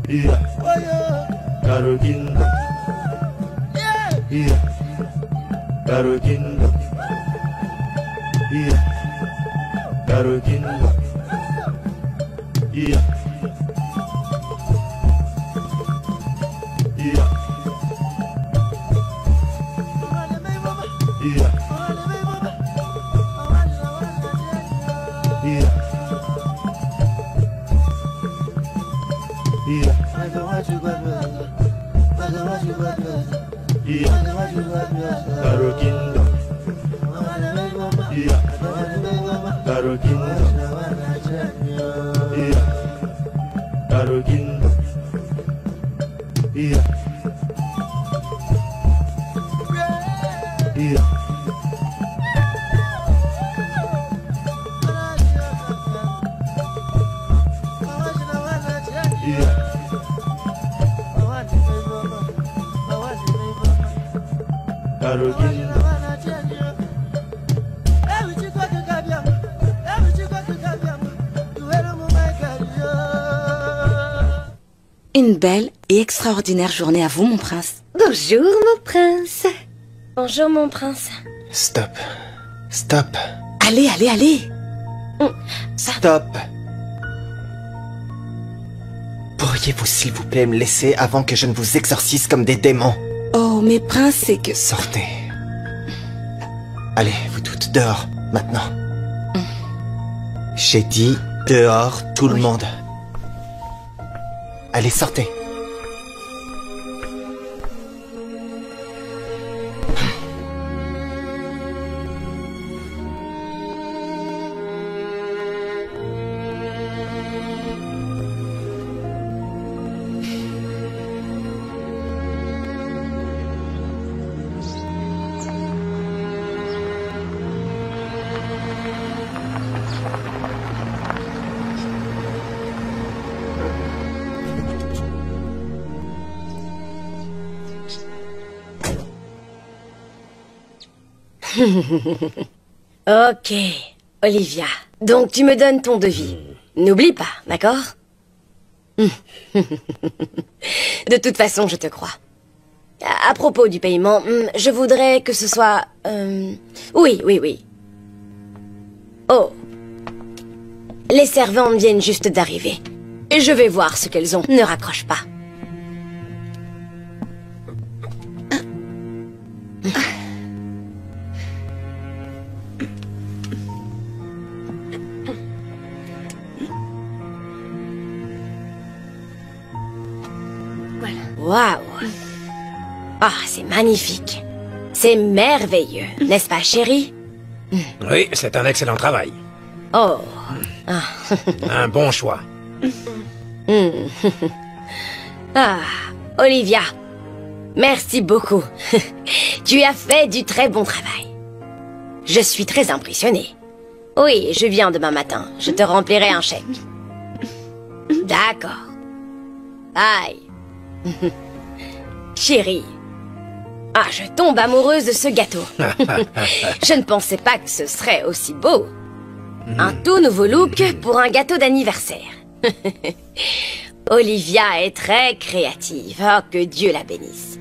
Yeah. Garokindo. Yeah. Garokindo. Yeah. Garokindo. Yeah. Yeah. Yeah. Yeah. Yeah. Yeah. Garokindo. Yeah. Garokindo. Yeah. Garokindo. Yeah. Yeah. Une belle et extraordinaire journée à vous, mon prince. Bonjour, mon prince. Bonjour, mon prince. Stop. Stop. Allez, allez, allez. Stop. Pourriez-vous, s'il vous plaît, me laisser avant que je ne vous exorcise comme des démons? Oh, mais prince, c'est que... Sortez. Allez, vous toutes, dehors, maintenant. J'ai dit dehors, tout le monde. Allez, sortez. Ok, Olivia. Donc tu me donnes ton devis. N'oublie pas, d'accord? De toute façon, je te crois. À propos du paiement, je voudrais que ce soit... Oui, oui, oui. Oh. Les servantes viennent juste d'arriver. Et je vais voir ce qu'elles ont. Ne raccroche pas. Waouh! Ah, c'est magnifique. C'est merveilleux, n'est-ce pas, chérie? Oui, c'est un excellent travail. Oh. Un bon choix. Ah, Olivia, merci beaucoup. Tu as fait du très bon travail. Je suis très impressionnée. Oui, je viens demain matin. Je te remplirai un chèque. D'accord. Bye. Chérie. Ah, je tombe amoureuse de ce gâteau. Je ne pensais pas que ce serait aussi beau. Un tout nouveau look pour un gâteau d'anniversaire. Olivia est très créative. Oh, que Dieu la bénisse.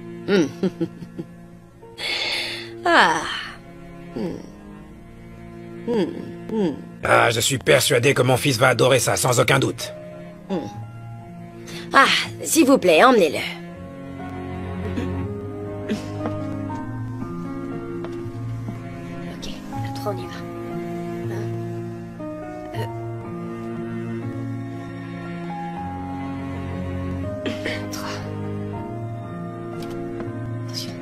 Ah. Ah, je suis persuadé que mon fils va adorer ça, sans aucun doute. Ah, s'il vous plaît, emmenez-le. Ok, le 3, on y va. 3. Attention.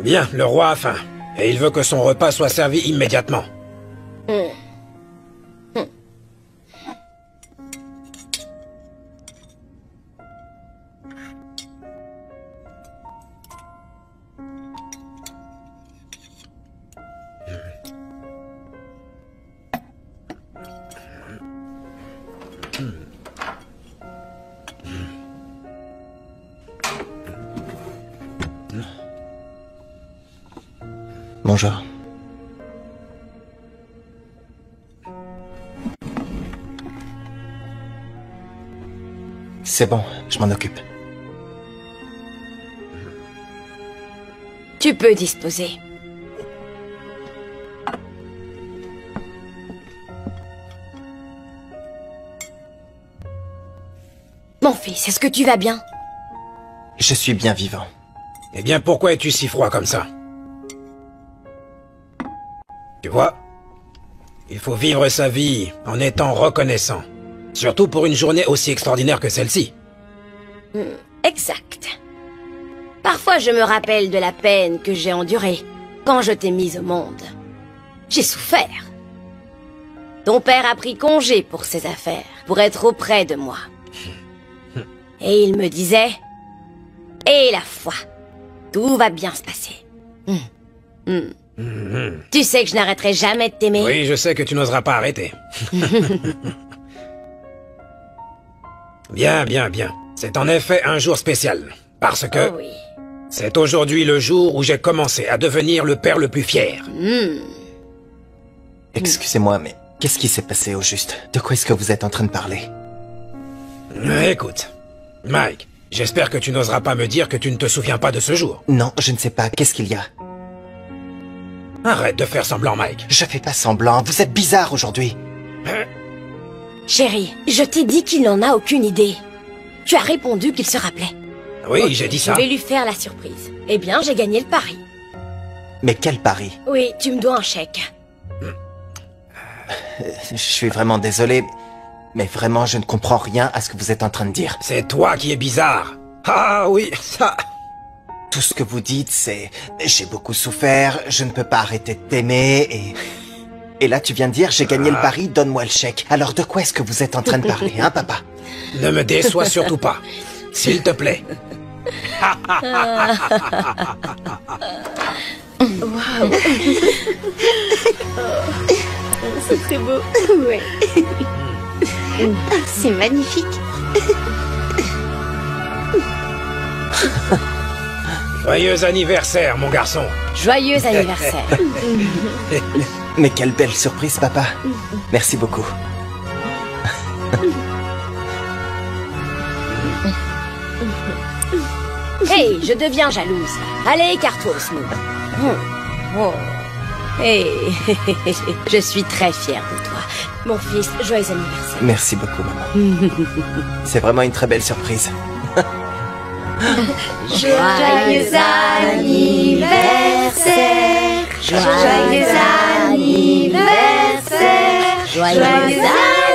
Bien, le roi a faim. Et il veut que son repas soit servi immédiatement. Bonjour. C'est bon, je m'en occupe. Tu peux disposer. Mon fils, est-ce que tu vas bien? Je suis bien vivant. Eh bien, pourquoi es-tu si froid comme ça? Tu vois, il faut vivre sa vie en étant reconnaissant. Surtout pour une journée aussi extraordinaire que celle-ci. Exact. Parfois, je me rappelle de la peine que j'ai endurée quand je t'ai mise au monde. J'ai souffert. Ton père a pris congé pour ses affaires, pour être auprès de moi. Et il me disait... Et la foi, tout va bien se passer. Tu sais que je n'arrêterai jamais de t'aimer. Oui, je sais que tu n'oseras pas arrêter. Bien, bien, bien. C'est en effet un jour spécial. Parce que... Oh oui. C'est aujourd'hui le jour où j'ai commencé à devenir le père le plus fier. Excusez-moi, mais qu'est-ce qui s'est passé au juste? De quoi est-ce que vous êtes en train de parler? Écoute, Mike, j'espère que tu n'oseras pas me dire que tu ne te souviens pas de ce jour. Non, je ne sais pas. Qu'est-ce qu'il y a? Arrête de faire semblant, Mike. Je fais pas semblant. Vous êtes bizarre aujourd'hui. Chérie, je t'ai dit qu'il n'en a aucune idée. Tu as répondu qu'il se rappelait. Oui, j'ai dit ça. Je vais lui faire la surprise. Eh bien, j'ai gagné le pari. Mais quel pari? Oui, tu me dois un chèque. Je suis vraiment désolé, mais vraiment, je ne comprends rien à ce que vous êtes en train de dire. C'est toi qui es bizarre. Ah oui, ça... Tout ce que vous dites, c'est... J'ai beaucoup souffert, je ne peux pas arrêter de t'aimer, et... Et là, tu viens de dire, j'ai gagné le pari, donne-moi le chèque. Alors de quoi est-ce que vous êtes en train de parler, hein, papa? Ne me déçois surtout pas. S'il te plaît. C'est très beau. Ouais. C'est magnifique. Joyeux anniversaire, mon garçon. Joyeux anniversaire. Mais quelle belle surprise, papa. Merci beaucoup. Hey, je deviens jalouse. Allez, écarte-toi, Smooth. Oh. Hey, je suis très fière de toi. Mon fils, joyeux anniversaire. Merci beaucoup, maman. C'est vraiment une très belle surprise. Joyeux anniversaire. Joyeux anniversaire. Joyeux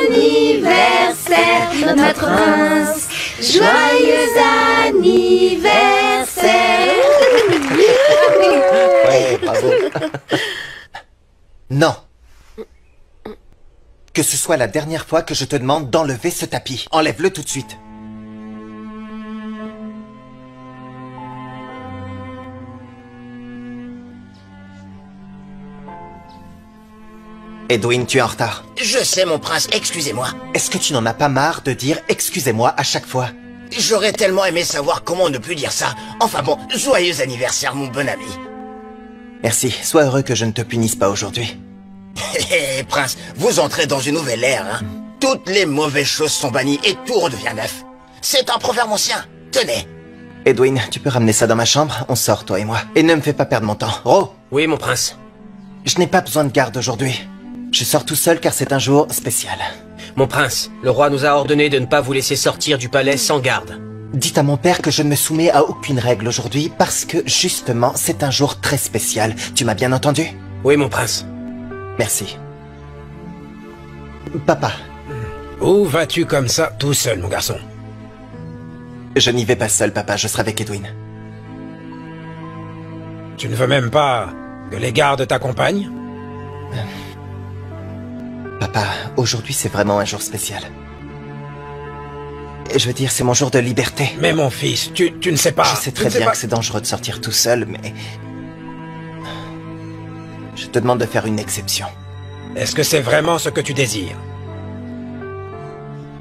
anniversaire, notre prince. Joyeux anniversaire. Ouais, bravo. Non. Que ce soit la dernière fois que je te demande d'enlever ce tapis. Enlève-le tout de suite. Edwin, tu es en retard. Je sais, mon prince, excusez-moi. Est-ce que tu n'en as pas marre de dire « excusez-moi » à chaque fois? J'aurais tellement aimé savoir comment ne plus dire ça. Enfin bon, joyeux anniversaire, mon bon ami. Merci, sois heureux que je ne te punisse pas aujourd'hui. Hé, prince, vous entrez dans une nouvelle ère, hein. Toutes les mauvaises choses sont bannies et tout redevient neuf. C'est un proverbe ancien. Tenez. Edwin, tu peux ramener ça dans ma chambre? On sort, toi et moi. Et ne me fais pas perdre mon temps. Ro! Oui, mon prince. Je n'ai pas besoin de garde aujourd'hui. Je sors tout seul car c'est un jour spécial. Mon prince, le roi nous a ordonné de ne pas vous laisser sortir du palais sans garde. Dites à mon père que je ne me soumets à aucune règle aujourd'hui parce que, justement, c'est un jour très spécial. Tu m'as bien entendu? Oui, mon prince. Merci. Papa. Où vas-tu comme ça, tout seul, mon garçon? Je n'y vais pas seul, papa. Je serai avec Edwin. Tu ne veux même pas que les gardes t'accompagnent? Papa, aujourd'hui c'est vraiment un jour spécial. Je veux dire, c'est mon jour de liberté. Mais mon fils, tu ne sais pas... Je sais très bien que c'est dangereux de sortir tout seul, mais... Je te demande de faire une exception. Est-ce que c'est vraiment ce que tu désires?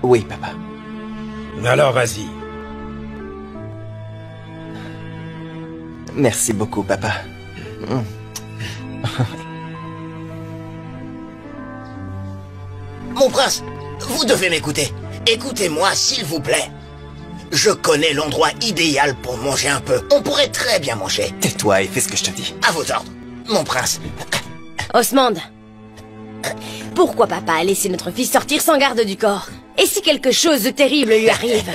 Oui, papa. Alors vas-y. Merci beaucoup, papa. Mon prince, vous devez m'écouter. Écoutez-moi, s'il vous plaît. Je connais l'endroit idéal pour manger un peu. On pourrait très bien manger. Tais-toi et fais ce que je te dis. À vos ordres, mon prince. Osmond, pourquoi papa a laissé notre fils sortir sans garde du corps? Et si quelque chose de terrible lui arrive?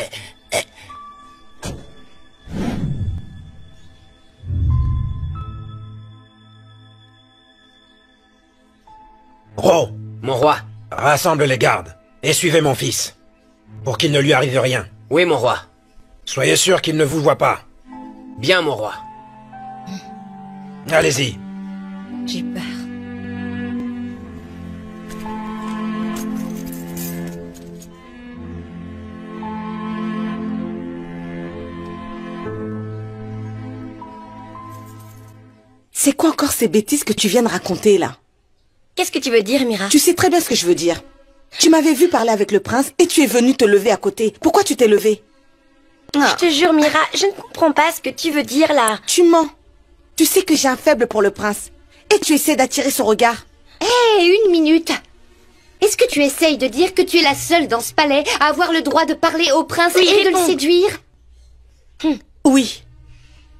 Ro, Mon roi. rassemble les gardes et suivez mon fils, pour qu'il ne lui arrive rien. Oui, mon roi. Soyez sûr qu'il ne vous voit pas. Bien, mon roi. Allez-y. J'ai peur. C'est quoi encore ces bêtises que tu viens de raconter, là? Qu'est-ce que tu veux dire, Mira? Tu sais très bien ce que je veux dire. Tu m'avais vu parler avec le prince et tu es venu te lever à côté. Pourquoi tu t'es levé? Je te jure, Mira, je ne comprends pas ce que tu veux dire, là. Tu mens. Tu sais que j'ai un faible pour le prince. Et tu essaies d'attirer son regard. Hé, une minute. Est-ce que tu essayes de dire que tu es la seule dans ce palais à avoir le droit de parler au prince Oui, et de le réponds. séduire? Oui.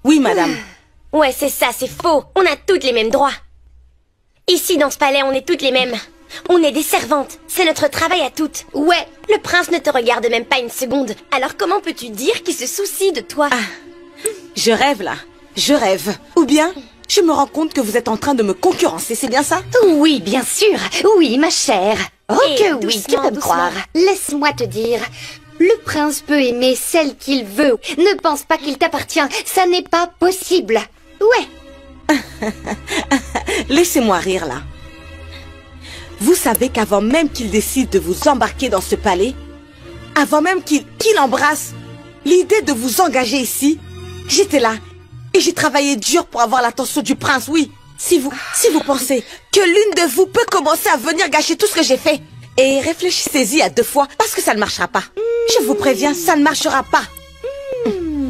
Oui, madame. Ouais, c'est ça, c'est faux. On a toutes les mêmes droits. Ici, dans ce palais, on est toutes les mêmes. On est des servantes. C'est notre travail à toutes. Ouais. Le prince ne te regarde même pas une seconde. Alors comment peux-tu dire qu'il se soucie de toi? Je rêve, là. Je rêve. Ou bien, je me rends compte que vous êtes en train de me concurrencer, c'est bien ça? Oui, bien sûr. Oui, ma chère. Oh Et que oui, doucement, tu peux me doucement. croire. Laisse-moi te dire. Le prince peut aimer celle qu'il veut. Ne pense pas qu'il t'appartient. Ça n'est pas possible. Ouais. Laissez-moi rire, là. Vous savez qu'avant même qu'il décide de vous embarquer dans ce palais, avant même qu'il embrasse l'idée de vous engager ici, j'étais là et j'ai travaillé dur pour avoir l'attention du prince, oui. Si vous pensez que l'une de vous peut commencer à venir gâcher tout ce que j'ai fait, et réfléchissez-y à 2 fois parce que ça ne marchera pas. Je vous préviens, ça ne marchera pas.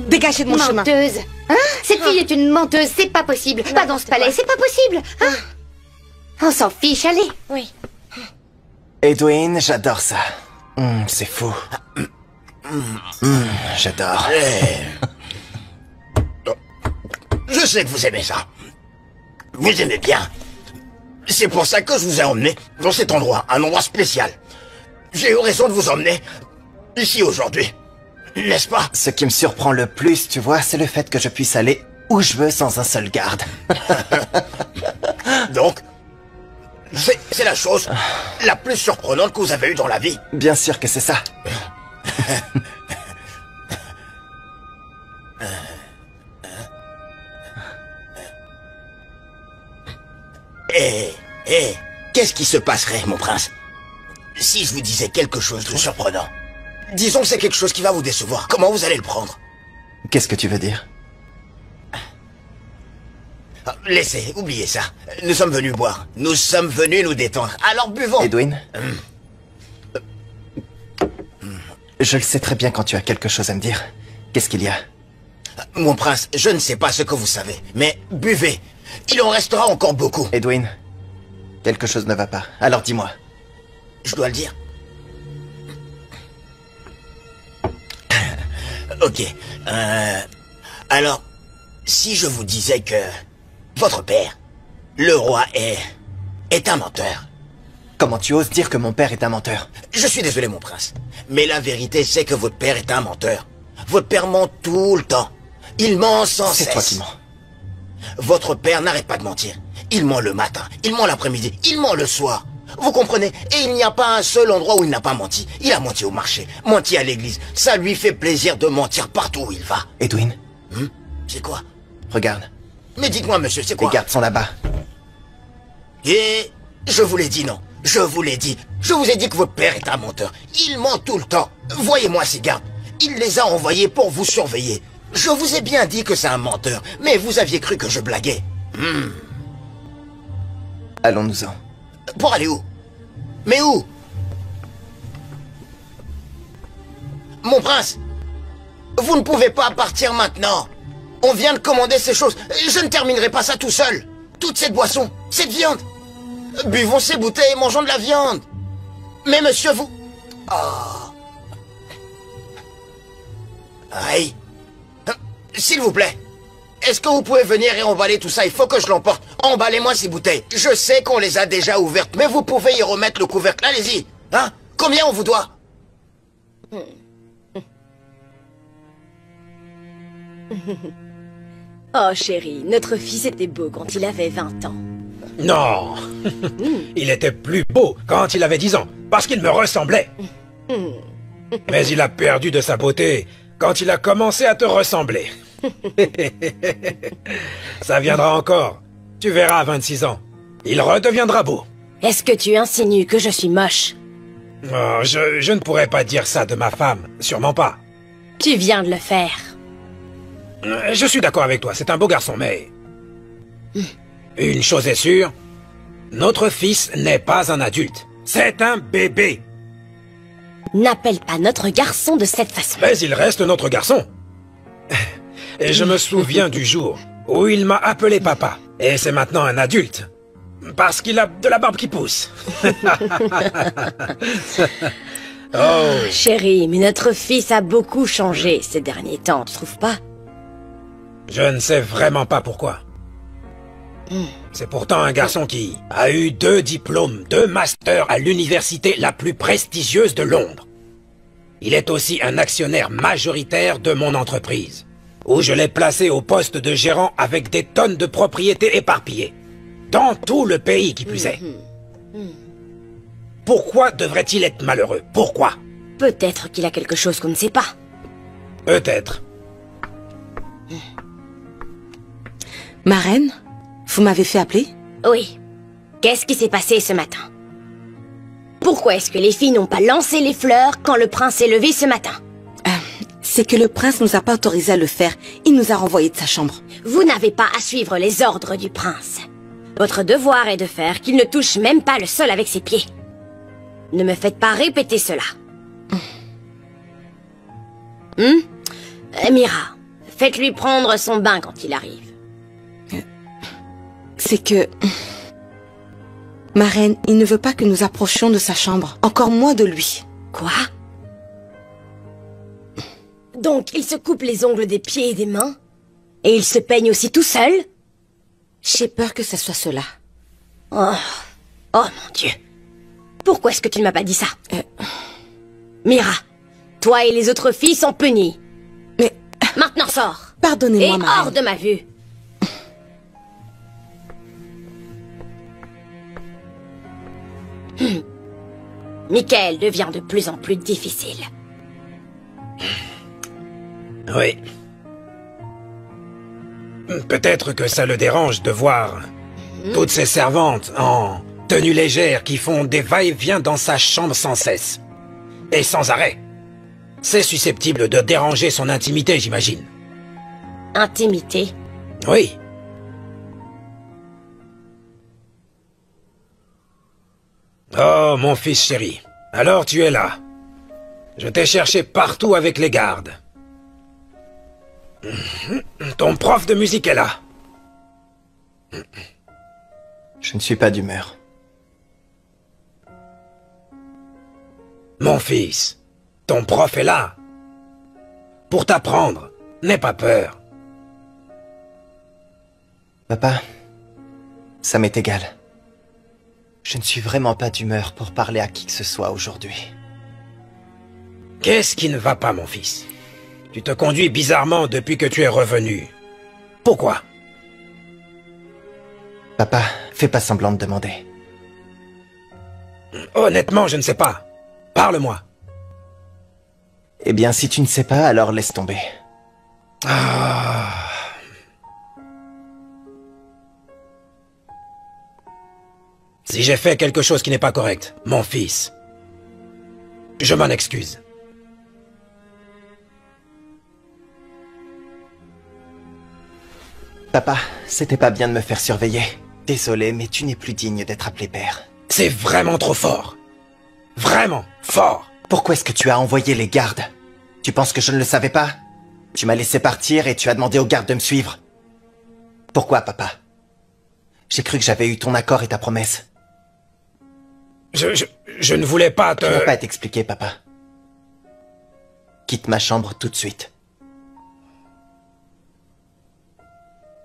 Dégagez de mon chemin. Menteuse. Hein? Cette fille est une menteuse, c'est pas possible. Pas dans ce palais, c'est pas possible. Hein? On s'en fiche, allez. Oui. Edwin, j'adore ça. C'est fou. J'adore. Je sais que vous aimez ça. Vous aimez bien. C'est pour ça que je vous ai emmené dans cet endroit, un endroit spécial. J'ai eu raison de vous emmener ici aujourd'hui. N'est-ce pas? Ce qui me surprend le plus, tu vois, c'est le fait que je puisse aller où je veux sans un seul garde. Donc, c'est la chose la plus surprenante que vous avez eue dans la vie. Bien sûr que c'est ça. Qu'est-ce qui se passerait, mon prince, si je vous disais quelque chose de surprenant? Disons que c'est quelque chose qui va vous décevoir. Comment vous allez le prendre? Qu'est-ce que tu veux dire? Laissez, oubliez ça. Nous sommes venus boire. Nous sommes venus nous détendre. Alors buvons. Edwin? Je le sais très bien quand tu as quelque chose à me dire. Qu'est-ce qu'il y a? Mon prince, je ne sais pas ce que vous savez, mais buvez. Il en restera encore beaucoup. Edwin, quelque chose ne va pas. Alors dis-moi. Je dois le dire. Ok. Alors, si je vous disais que votre père, le roi, est un menteur. Comment tu oses dire que mon père est un menteur? Je suis désolé, mon prince, mais la vérité, c'est que votre père est un menteur. Votre père ment tout le temps. Il ment sans cesse. C'est toi qui mens. Votre père n'arrête pas de mentir. Il ment le matin, il ment l'après-midi, il ment le soir. Vous comprenez? Et il n'y a pas un seul endroit où il n'a pas menti. Il a menti au marché, menti à l'église. Ça lui fait plaisir de mentir partout où il va. Edwin? C'est quoi? Regarde. Mais dites-moi, monsieur, c'est quoi? Les gardes sont là-bas. Et je vous l'ai dit, non. Je vous l'ai dit. Je vous ai dit que votre père est un menteur. Il ment tout le temps. Voyez-moi ces gardes. Il les a envoyés pour vous surveiller. Je vous ai bien dit que c'est un menteur, mais vous aviez cru que je blaguais. Allons-nous-en. Pour aller où? Mais où? Mon prince, vous ne pouvez pas partir maintenant. On vient de commander ces choses. Je ne terminerai pas ça tout seul. Toute cette boisson, cette viande. Buvons ces bouteilles et mangeons de la viande. Mais monsieur, vous... Aïe. S'il vous plaît. Est-ce que vous pouvez venir et emballer tout ça? Il faut que je l'emporte. Emballez-moi ces bouteilles. Je sais qu'on les a déjà ouvertes, mais vous pouvez y remettre le couvercle. Allez-y. Hein? Combien on vous doit? Oh chérie, notre fils était beau quand il avait 20 ans. Non. Il était plus beau quand il avait 10 ans, parce qu'il me ressemblait. Mais il a perdu de sa beauté quand il a commencé à te ressembler. Ça viendra encore. Tu verras à 26 ans. Il redeviendra beau. Est-ce que tu insinues que je suis moche? Oh, je ne pourrais pas dire ça de ma femme. Sûrement pas. Tu viens de le faire. Je suis d'accord avec toi, c'est un beau garçon, mais... Une chose est sûre, notre fils n'est pas un adulte. C'est un bébé. N'appelle pas notre garçon de cette façon. Mais il reste notre garçon. Et je me souviens du jour où il m'a appelé papa. Et c'est maintenant un adulte. Parce qu'il a de la barbe qui pousse. Oh. Chérie, mais notre fils a beaucoup changé ces derniers temps, tu trouves pas? Je ne sais vraiment pas pourquoi. C'est pourtant un garçon qui a eu 2 diplômes, 2 masters à l'université la plus prestigieuse de Londres. Il est aussi un actionnaire majoritaire de mon entreprise, où je l'ai placé au poste de gérant avec des tonnes de propriétés éparpillées, dans tout le pays qui plus est. Pourquoi devrait-il être malheureux? Pourquoi? Peut-être qu'il a quelque chose qu'on ne sait pas. Peut-être. Ma reine, vous m'avez fait appeler? Oui. Qu'est-ce qui s'est passé ce matin? Pourquoi est-ce que les filles n'ont pas lancé les fleurs quand le prince s'est levé ce matin? C'est que le prince nous a pas autorisé à le faire. Il nous a renvoyés de sa chambre. Vous n'avez pas à suivre les ordres du prince. Votre devoir est de faire qu'il ne touche même pas le sol avec ses pieds. Ne me faites pas répéter cela. Mira, faites-lui prendre son bain quand il arrive. C'est que... Ma reine, il ne veut pas que nous approchions de sa chambre. Encore moins de lui. Quoi? Donc, il se coupe les ongles des pieds et des mains? Et il se peigne aussi tout seul? J'ai peur que ce soit cela. Oh mon Dieu. Pourquoi est-ce que tu ne m'as pas dit ça? Mira, toi et les autres filles sont punies. Mais... Maintenant sors. Pardonnez-moi, et ma hors reine. de ma vue. Michael devient de plus en plus difficile. Oui. Peut-être que ça le dérange de voir toutes ces servantes en tenue légère qui font des va-et-vient dans sa chambre sans cesse. Et sans arrêt. C'est susceptible de déranger son intimité, j'imagine. Intimité? Oui. Oh, mon fils chéri. Alors tu es là. Je t'ai cherché partout avec les gardes. Ton prof de musique est là. Je ne suis pas d'humeur. Mon fils, ton prof est là. Pour t'apprendre. N'aie pas peur. Papa, ça m'est égal. Je ne suis vraiment pas d'humeur pour parler à qui que ce soit aujourd'hui. Qu'est-ce qui ne va pas, mon fils? Tu te conduis bizarrement depuis que tu es revenu. Pourquoi? Papa, fais pas semblant de demander. Honnêtement, je ne sais pas. Parle-moi. Eh bien, si tu ne sais pas, alors laisse tomber. Ah. Si j'ai fait quelque chose qui n'est pas correct, mon fils, je m'en excuse. Papa, c'était pas bien de me faire surveiller. Désolé, mais tu n'es plus digne d'être appelé père. C'est vraiment trop fort. Vraiment fort. Pourquoi est-ce que tu as envoyé les gardes? Tu penses que je ne le savais pas? Tu m'as laissé partir et tu as demandé aux gardes de me suivre. Pourquoi, papa? J'ai cru que j'avais eu ton accord et ta promesse. Je ne voulais pas te... Tu n'as pas à t'expliquer, papa. Quitte ma chambre tout de suite.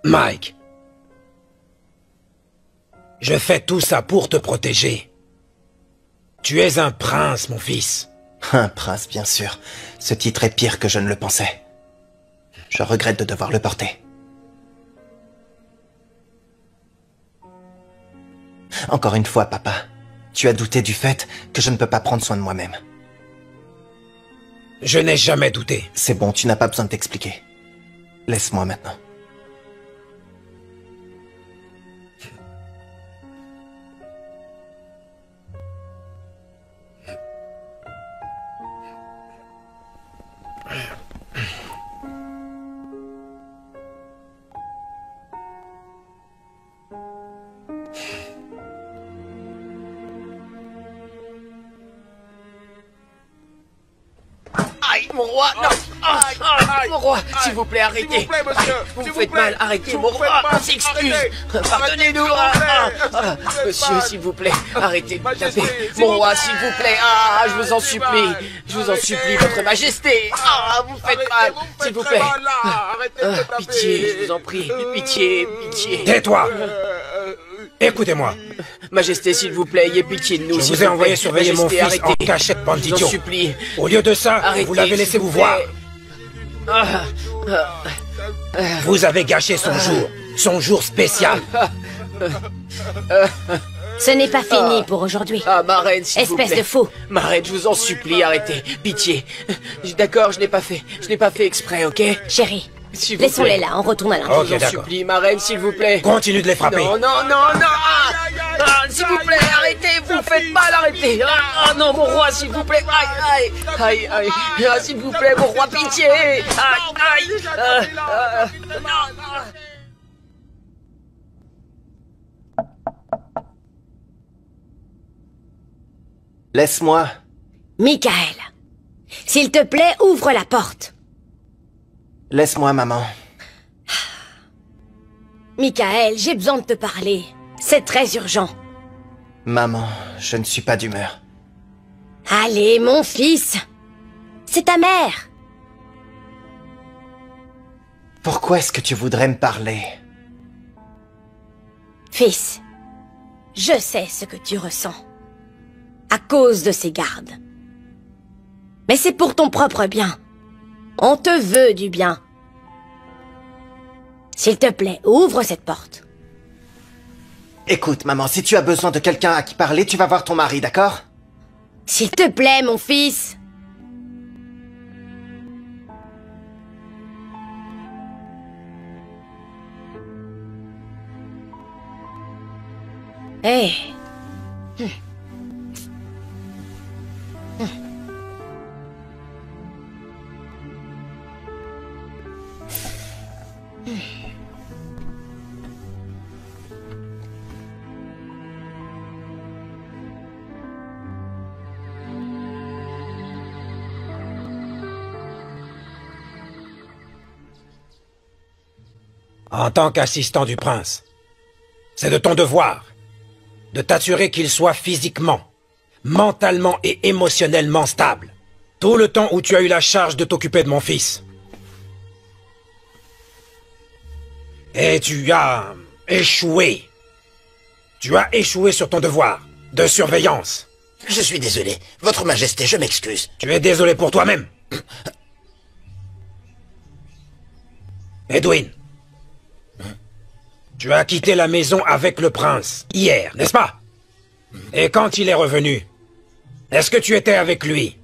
Mike. Je fais tout ça pour te protéger. Tu es un prince, mon fils. Un prince, bien sûr. Ce titre est pire que je ne le pensais. Je regrette de devoir le porter. Encore une fois, papa, tu as douté du fait que je ne peux pas prendre soin de moi-même. Je n'ai jamais douté. C'est bon, tu n'as pas besoin de t'expliquer. Laisse-moi maintenant. Aïe, mon roi, non. Mon roi, s'il vous plaît, arrêtez. S'il vous plaît, monsieur. Vous me S'il vous faites plaît. mal, arrêtez, S'il mon vous roi. plaît, On s'excuse. arrêtez. Pardonnez-nous. Monsieur, s'il vous plaît, arrêtez de Majesté, taper. s'il Mon vous roi, plaît. s'il vous plaît. Je vous en supplie. Je vous en supplie, votre majesté. Vous me faites mal, s'il vous plaît. Pitié, je vous en prie. Pitié, pitié. Tais-toi. Écoutez-moi. Majesté, s'il vous plaît, ayez pitié de nous. Je s'il vous ai vous envoyé plaît. surveiller mon Majesté, fils en arrêtez. cachette, Je bandit. vous en supplie. Au lieu de ça, Arrêtez, vous l'avez laissé s'il vous vous voir. plaît. Vous avez gâché son jour spécial. Ce n'est pas fini pour aujourd'hui. Ma reine, s'il vous plaît. Espèce de fou. Ma reine, je vous en supplie, arrêtez. Pitié. D'accord, je n'ai pas fait exprès, ok? Chérie, S'il vous laissons-les plaît. là, on retourne à Je l'intérieur. Ok, vous en d'accord. supplie, ma reine, s'il vous plaît. Continue de les frapper. Non. S'il vous plaît, arrêtez, vous me faites mal, arrêtez. Non, mon roi, s'il vous plaît. Aïe. S'il vous plaît, mon roi, pitié. Aïe. Laisse-moi. Michael, s'il te plaît, ouvre la porte. Laisse-moi, maman. Michael, j'ai besoin de te parler. C'est très urgent. Maman, je ne suis pas d'humeur. Allez, mon fils. C'est ta mère. Pourquoi est-ce que tu voudrais me parler? Fils, je sais ce que tu ressens. À cause de ces gardes. Mais c'est pour ton propre bien. On te veut du bien. S'il te plaît, ouvre cette porte. Écoute, maman, si tu as besoin de quelqu'un à qui parler, tu vas voir ton mari, d'accord? S'il te plaît, mon fils. Hé. En tant qu'assistant du prince, c'est de ton devoir de t'assurer qu'il soit physiquement, mentalement et émotionnellement stable. Tout le temps où tu as eu la charge de t'occuper de mon fils. Et tu as échoué. Tu as échoué sur ton devoir de surveillance. Je suis désolé. Votre Majesté, je m'excuse. Tu es désolé pour toi-même. Edwin, tu as quitté la maison avec le prince hier, n'est-ce pas? Et quand il est revenu, est-ce que tu étais avec lui?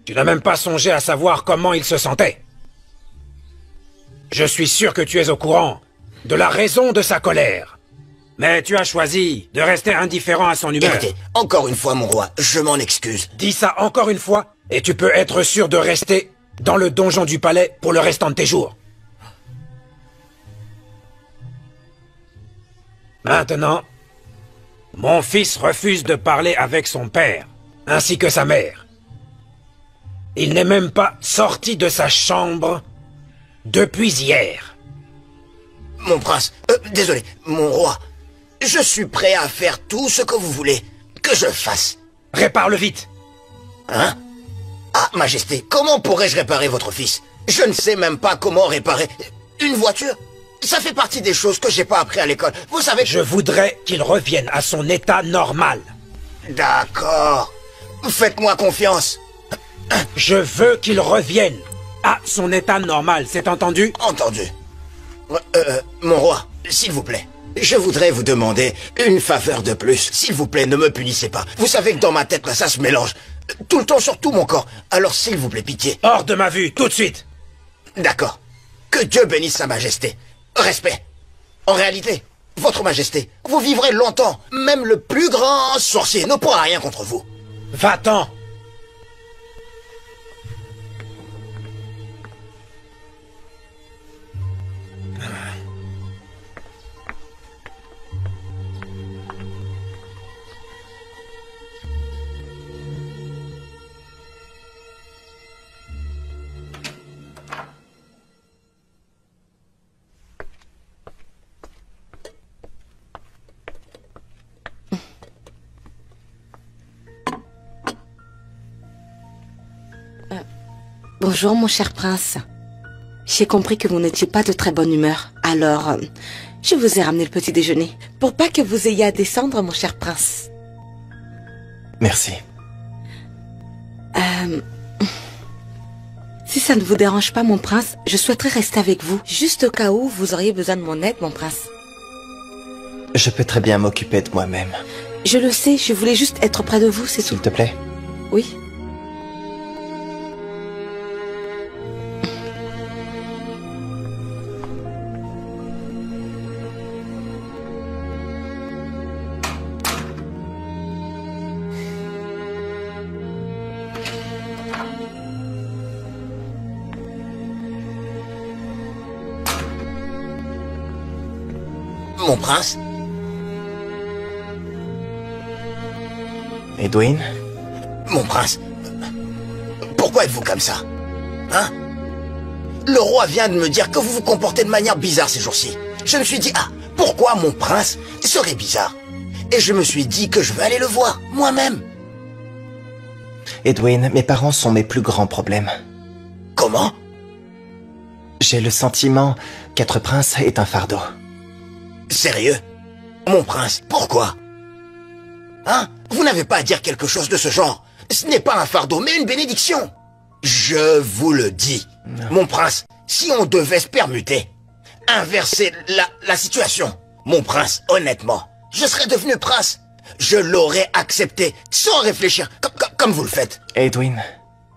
Tu n'as même pas songé à savoir comment il se sentait. Je suis sûr que tu es au courant de la raison de sa colère. Mais tu as choisi de rester indifférent à son humeur. Écoutez, encore une fois, mon roi, je m'en excuse. Dis ça encore une fois, et tu peux être sûr de rester dans le donjon du palais pour le restant de tes jours. Maintenant, mon fils refuse de parler avec son père, ainsi que sa mère. Il n'est même pas sorti de sa chambre depuis hier. Mon prince, désolé, mon roi, je suis prêt à faire tout ce que vous voulez que je fasse. Répare-le vite. Hein? Ah, Majesté, comment pourrais-je réparer votre fils? Je ne sais même pas comment réparer une voiture. Ça fait partie des choses que j'ai pas appris à l'école. Vous savez... Je voudrais qu'il revienne à son état normal. D'accord. Faites-moi confiance. Je veux qu'il revienne à son état normal, c'est entendu? Entendu. Mon roi, s'il vous plaît, je voudrais vous demander une faveur de plus. S'il vous plaît, ne me punissez pas. Vous savez que dans ma tête, là, ça se mélange. Tout le temps sur tout mon corps. Alors, s'il vous plaît, pitié. Hors de ma vue, tout de suite. D'accord. Que Dieu bénisse sa majesté. Respect. En réalité, votre majesté, vous vivrez longtemps. Même le plus grand sorcier ne pourra rien contre vous. Va-t'en. Bonjour, mon cher prince. J'ai compris que vous n'étiez pas de très bonne humeur. Alors, je vous ai ramené le petit déjeuner. Pour pas que vous ayez à descendre, mon cher prince. Merci. Si ça ne vous dérange pas, mon prince, je souhaiterais rester avec vous. Juste au cas où vous auriez besoin de mon aide, mon prince. Je peux très bien m'occuper de moi-même. Je le sais, je voulais juste être près de vous, c'est tout. S'il te plaît. Oui. Mon prince? Edwin? Mon prince, pourquoi êtes-vous comme ça? Hein? Le roi vient de me dire que vous vous comportez de manière bizarre ces jours-ci. Je me suis dit, ah, pourquoi mon prince serait bizarre? Et je me suis dit que je vais aller le voir, moi-même. Edwin, mes parents sont mes plus grands problèmes. Comment? J'ai le sentiment qu'être prince est un fardeau. Sérieux? Mon prince, pourquoi? Hein? Vous n'avez pas à dire quelque chose de ce genre. Ce n'est pas un fardeau, mais une bénédiction. Je vous le dis. Non. Mon prince, si on devait se permuter, inverser la situation, mon prince, honnêtement, je serais devenu prince. Je l'aurais accepté, sans réfléchir, comme vous le faites. Edwin,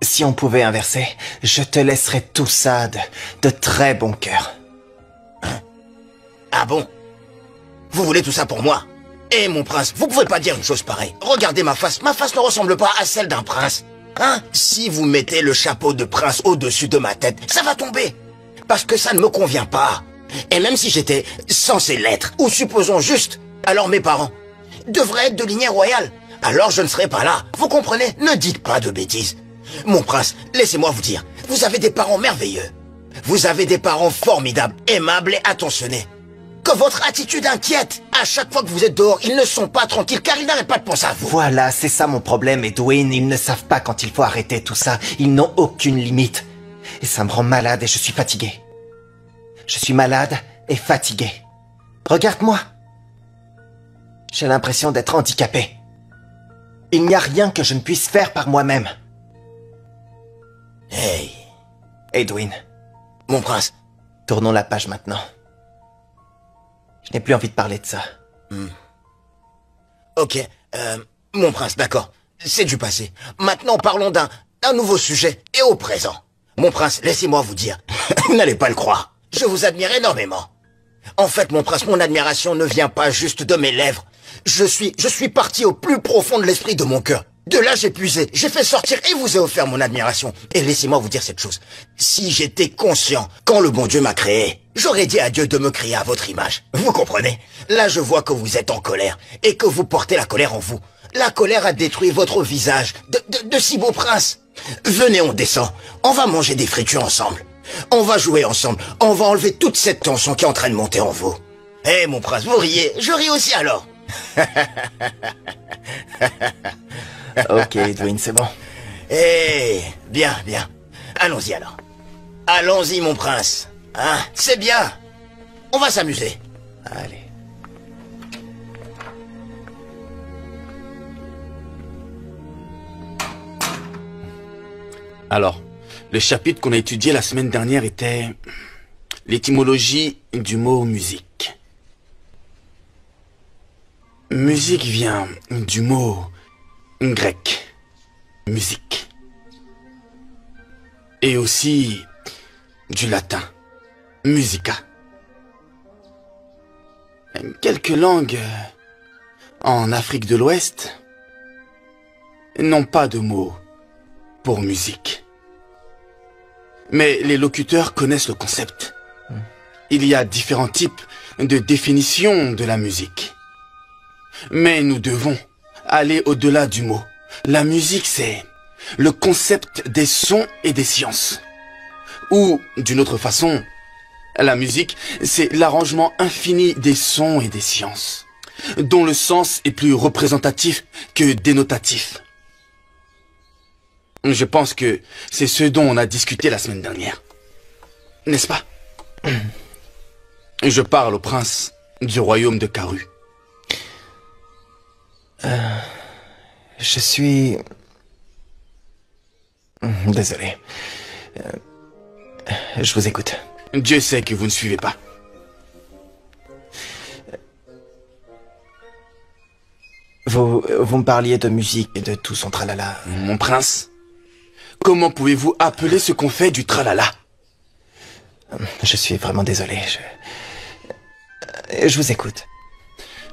si on pouvait inverser, je te laisserais tout ça de très bon cœur. Ah bon? Vous voulez tout ça pour moi? Eh mon prince, vous pouvez pas dire une chose pareille. Regardez ma face ne ressemble pas à celle d'un prince. Hein? Si vous mettez le chapeau de prince au-dessus de ma tête, ça va tomber. Parce que ça ne me convient pas. Et même si j'étais censé l'être, ou supposons juste, alors mes parents devraient être de lignée royale. Alors je ne serai pas là. Vous comprenez? Ne dites pas de bêtises. Mon prince, laissez-moi vous dire, vous avez des parents merveilleux. Vous avez des parents formidables, aimables et attentionnés. Que votre attitude inquiète. À chaque fois que vous êtes dehors, ils ne sont pas tranquilles car ils n'arrêtent pas de penser à vous. Voilà, c'est ça mon problème, Edwin. Ils ne savent pas quand il faut arrêter tout ça. Ils n'ont aucune limite. Et ça me rend malade et je suis fatigué. Je suis malade et fatigué. Regarde-moi. J'ai l'impression d'être handicapé. Il n'y a rien que je ne puisse faire par moi-même. Hey, Edwin, mon prince. tournons la page maintenant. Je n'ai plus envie de parler de ça. Ok, mon prince, d'accord. C'est du passé. Maintenant, parlons d'un nouveau sujet et au présent. Mon prince, laissez-moi vous dire. Vous n'allez pas le croire. Je vous admire énormément. En fait, mon prince, mon admiration ne vient pas juste de mes lèvres. Je suis parti au plus profond de l'esprit de mon cœur. De là, j'ai puisé, j'ai fait sortir et vous ai offert mon admiration. Et laissez-moi vous dire cette chose. Si j'étais conscient, quand le bon Dieu m'a créé, j'aurais dit à Dieu de me créer à votre image. Vous comprenez? Là, je vois que vous êtes en colère et que vous portez la colère en vous. La colère a détruit votre visage de si beau prince. Venez, on descend. On va manger des fritures ensemble. On va jouer ensemble. On va enlever toute cette tension qui est en train de monter en vous. Eh, mon prince, vous riez. Je ris aussi alors. Ok, Edwin, c'est bon. Eh, bien, bien. Allons-y alors. Allons-y, mon prince. Hein, c'est bien. On va s'amuser. Allez. Alors, le chapitre qu'on a étudié la semaine dernière était l'étymologie du mot musique. Musique vient du mot grec, musique. Et aussi du latin, musica. Quelques langues en Afrique de l'Ouest n'ont pas de mot pour musique. Mais les locuteurs connaissent le concept. Il y a différents types de définitions de la musique. Mais nous devons aller au-delà du mot. La musique, c'est le concept des sons et des sciences. Ou, d'une autre façon, la musique, c'est l'arrangement infini des sons et des sciences, dont le sens est plus représentatif que dénotatif. Je pense que c'est ce dont on a discuté la semaine dernière. N'est-ce pas? Je parle au prince du royaume de Karu. Je suis... Désolé. Je vous écoute. Dieu sait que vous ne suivez pas. Vous me parliez de musique et de tout son tralala. Mon prince, comment pouvez-vous appeler ce qu'on fait du tralala? Je suis vraiment désolé. Je vous écoute.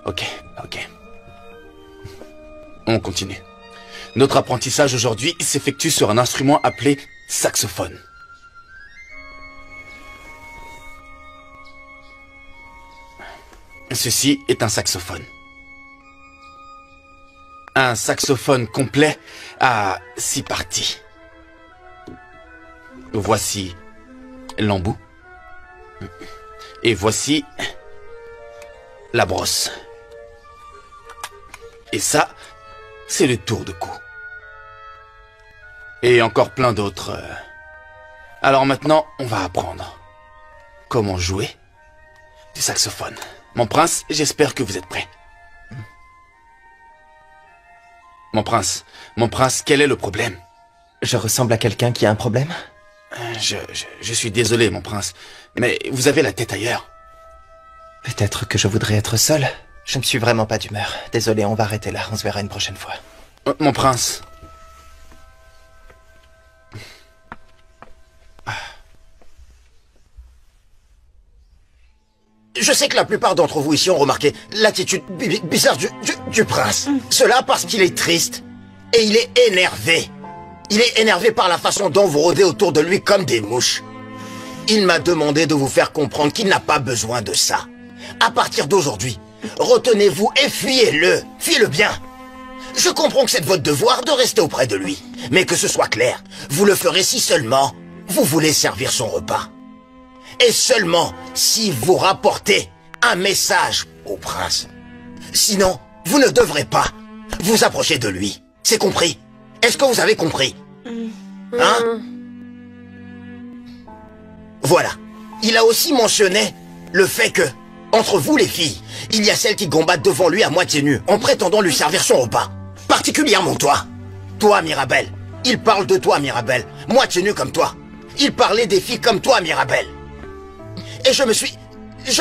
Ok. On continue. Notre apprentissage aujourd'hui s'effectue sur un instrument appelé saxophone. Ceci est un saxophone. Un saxophone complet à 6 parties. Voici l'embout. Et voici la brosse. Et ça, c'est le tour de cou. Et encore plein d'autres. Alors maintenant, on va apprendre comment jouer du saxophone. Mon prince, j'espère que vous êtes prêts. Mon prince, quel est le problème? Je ressemble à quelqu'un qui a un problème? Je suis désolé, mon prince, mais vous avez la tête ailleurs. Peut-être que je voudrais être seul. Je ne suis vraiment pas d'humeur. Désolé, on va arrêter là. On se verra une prochaine fois. Mon prince. Je sais que la plupart d'entre vous ici ont remarqué l'attitude bizarre du prince. Cela parce qu'il est triste et il est énervé. Il est énervé par la façon dont vous rôdez autour de lui comme des mouches. Il m'a demandé de vous faire comprendre qu'il n'a pas besoin de ça. À partir d'aujourd'hui, retenez-vous et fuyez-le. Fuyez-le bien. Je comprends que c'est votre devoir de rester auprès de lui. Mais que ce soit clair, vous le ferez si seulement vous voulez servir son repas. Et seulement si vous rapportez un message au prince. Sinon, vous ne devrez pas vous approcher de lui. C'est compris? Est-ce que vous avez compris? Hein? Voilà. Il a aussi mentionné le fait que, entre vous les filles, il y a celles qui combattent devant lui à moitié nues, en prétendant lui servir son repas. Particulièrement toi. Toi, Mirabelle. Il parle de toi, Mirabelle. Moitié nue comme toi. Il parlait des filles comme toi, Mirabelle. Et je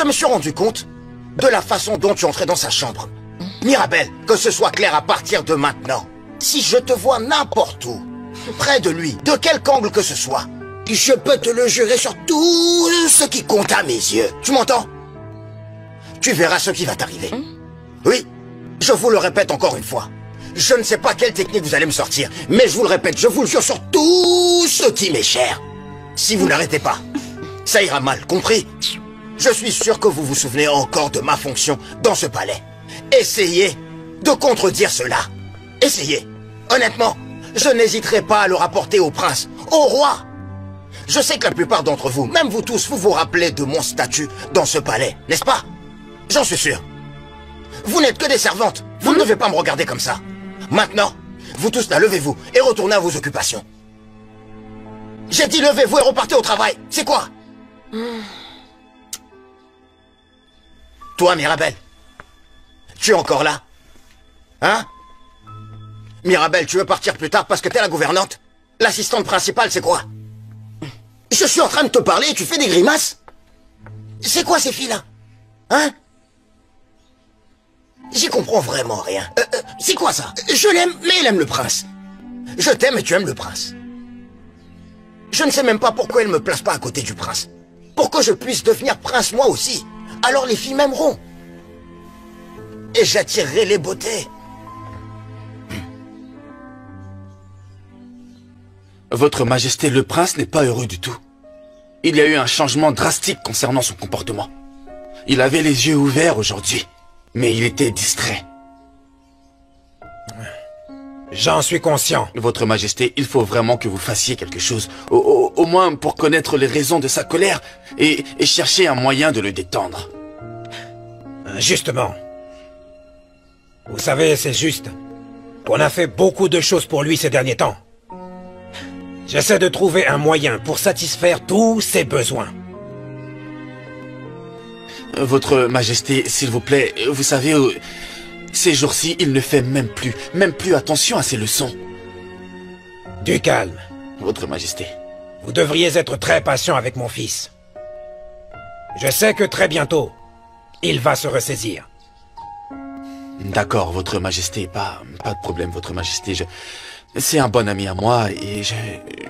me suis rendu compte de la façon dont tu entrais dans sa chambre. Mirabelle, que ce soit clair à partir de maintenant. Si je te vois n'importe où, près de lui, de quelque angle que ce soit, je peux te le jurer sur tout ce qui compte à mes yeux. Tu m'entends? Tu verras ce qui va t'arriver. Oui, je vous le répète encore une fois. Je ne sais pas quelle technique vous allez me sortir, mais je vous le répète, je vous le jure sur tout ce qui m'est cher. Si vous n'arrêtez pas, ça ira mal, compris? Je suis sûr que vous vous souvenez encore de ma fonction dans ce palais. Essayez de contredire cela. Essayez. Honnêtement, je n'hésiterai pas à le rapporter au prince, au roi. Je sais que la plupart d'entre vous, même vous tous, vous vous rappelez de mon statut dans ce palais, n'est-ce pas? J'en suis sûr. Vous n'êtes que des servantes. Vous ne devez pas me regarder comme ça. Maintenant, vous tous là, levez-vous et retournez à vos occupations. J'ai dit levez-vous et repartez au travail. C'est quoi? Toi, Mirabelle, tu es encore là? Hein? Mirabelle, tu veux partir plus tard parce que t'es la gouvernante? L'assistante principale, c'est quoi? Je suis en train de te parler et tu fais des grimaces? C'est quoi ces filles-là? Hein? J'y comprends vraiment rien. C'est quoi ça? Je l'aime, mais elle aime le prince. Je t'aime et tu aimes le prince. Je ne sais même pas pourquoi elle me place pas à côté du prince. Pour que je puisse devenir prince moi aussi. Alors les filles m'aimeront. Et j'attirerai les beautés. Votre Majesté, le prince n'est pas heureux du tout. Il y a eu un changement drastique concernant son comportement. Il avait les yeux ouverts aujourd'hui, mais il était distrait. J'en suis conscient. Votre Majesté, il faut vraiment que vous fassiez quelque chose. Au moins pour connaître les raisons de sa colère et chercher un moyen de le détendre. Justement. Vous savez, c'est juste qu'on a fait beaucoup de choses pour lui ces derniers temps. J'essaie de trouver un moyen pour satisfaire tous ses besoins. Votre Majesté, s'il vous plaît, vous savez, ces jours-ci, il ne fait même plus attention à ses leçons. Du calme. Votre Majesté. Vous devriez être très patient avec mon fils. Je sais que très bientôt, il va se ressaisir. D'accord, Votre Majesté, pas de problème, Votre Majesté. C'est un bon ami à moi et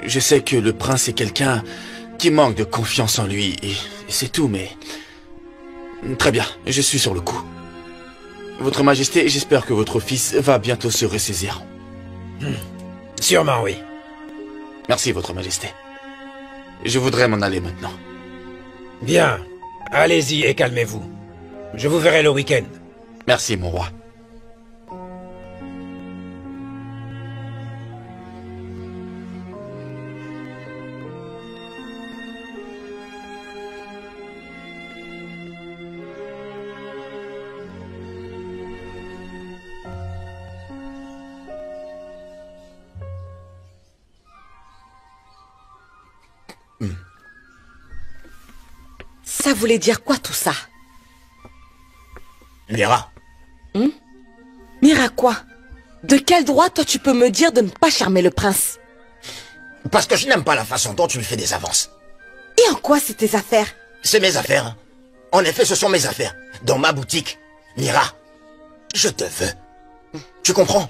je sais que le prince est quelqu'un qui manque de confiance en lui et c'est tout, mais... Très bien, je suis sur le coup. Votre Majesté, j'espère que votre fils va bientôt se ressaisir. Sûrement, oui. Merci, Votre Majesté. Je voudrais m'en aller maintenant. Bien, allez-y et calmez-vous. Je vous verrai le week-end. Merci, mon roi. Ça voulait dire quoi tout ça? Mira. Mira quoi? De quel droit toi tu peux me dire de ne pas charmer le prince? Parce que je n'aime pas la façon dont tu me fais des avances. Et en quoi c'est tes affaires? C'est mes affaires. Hein. En effet, ce sont mes affaires. Dans ma boutique. Mira, je te veux. Tu comprends?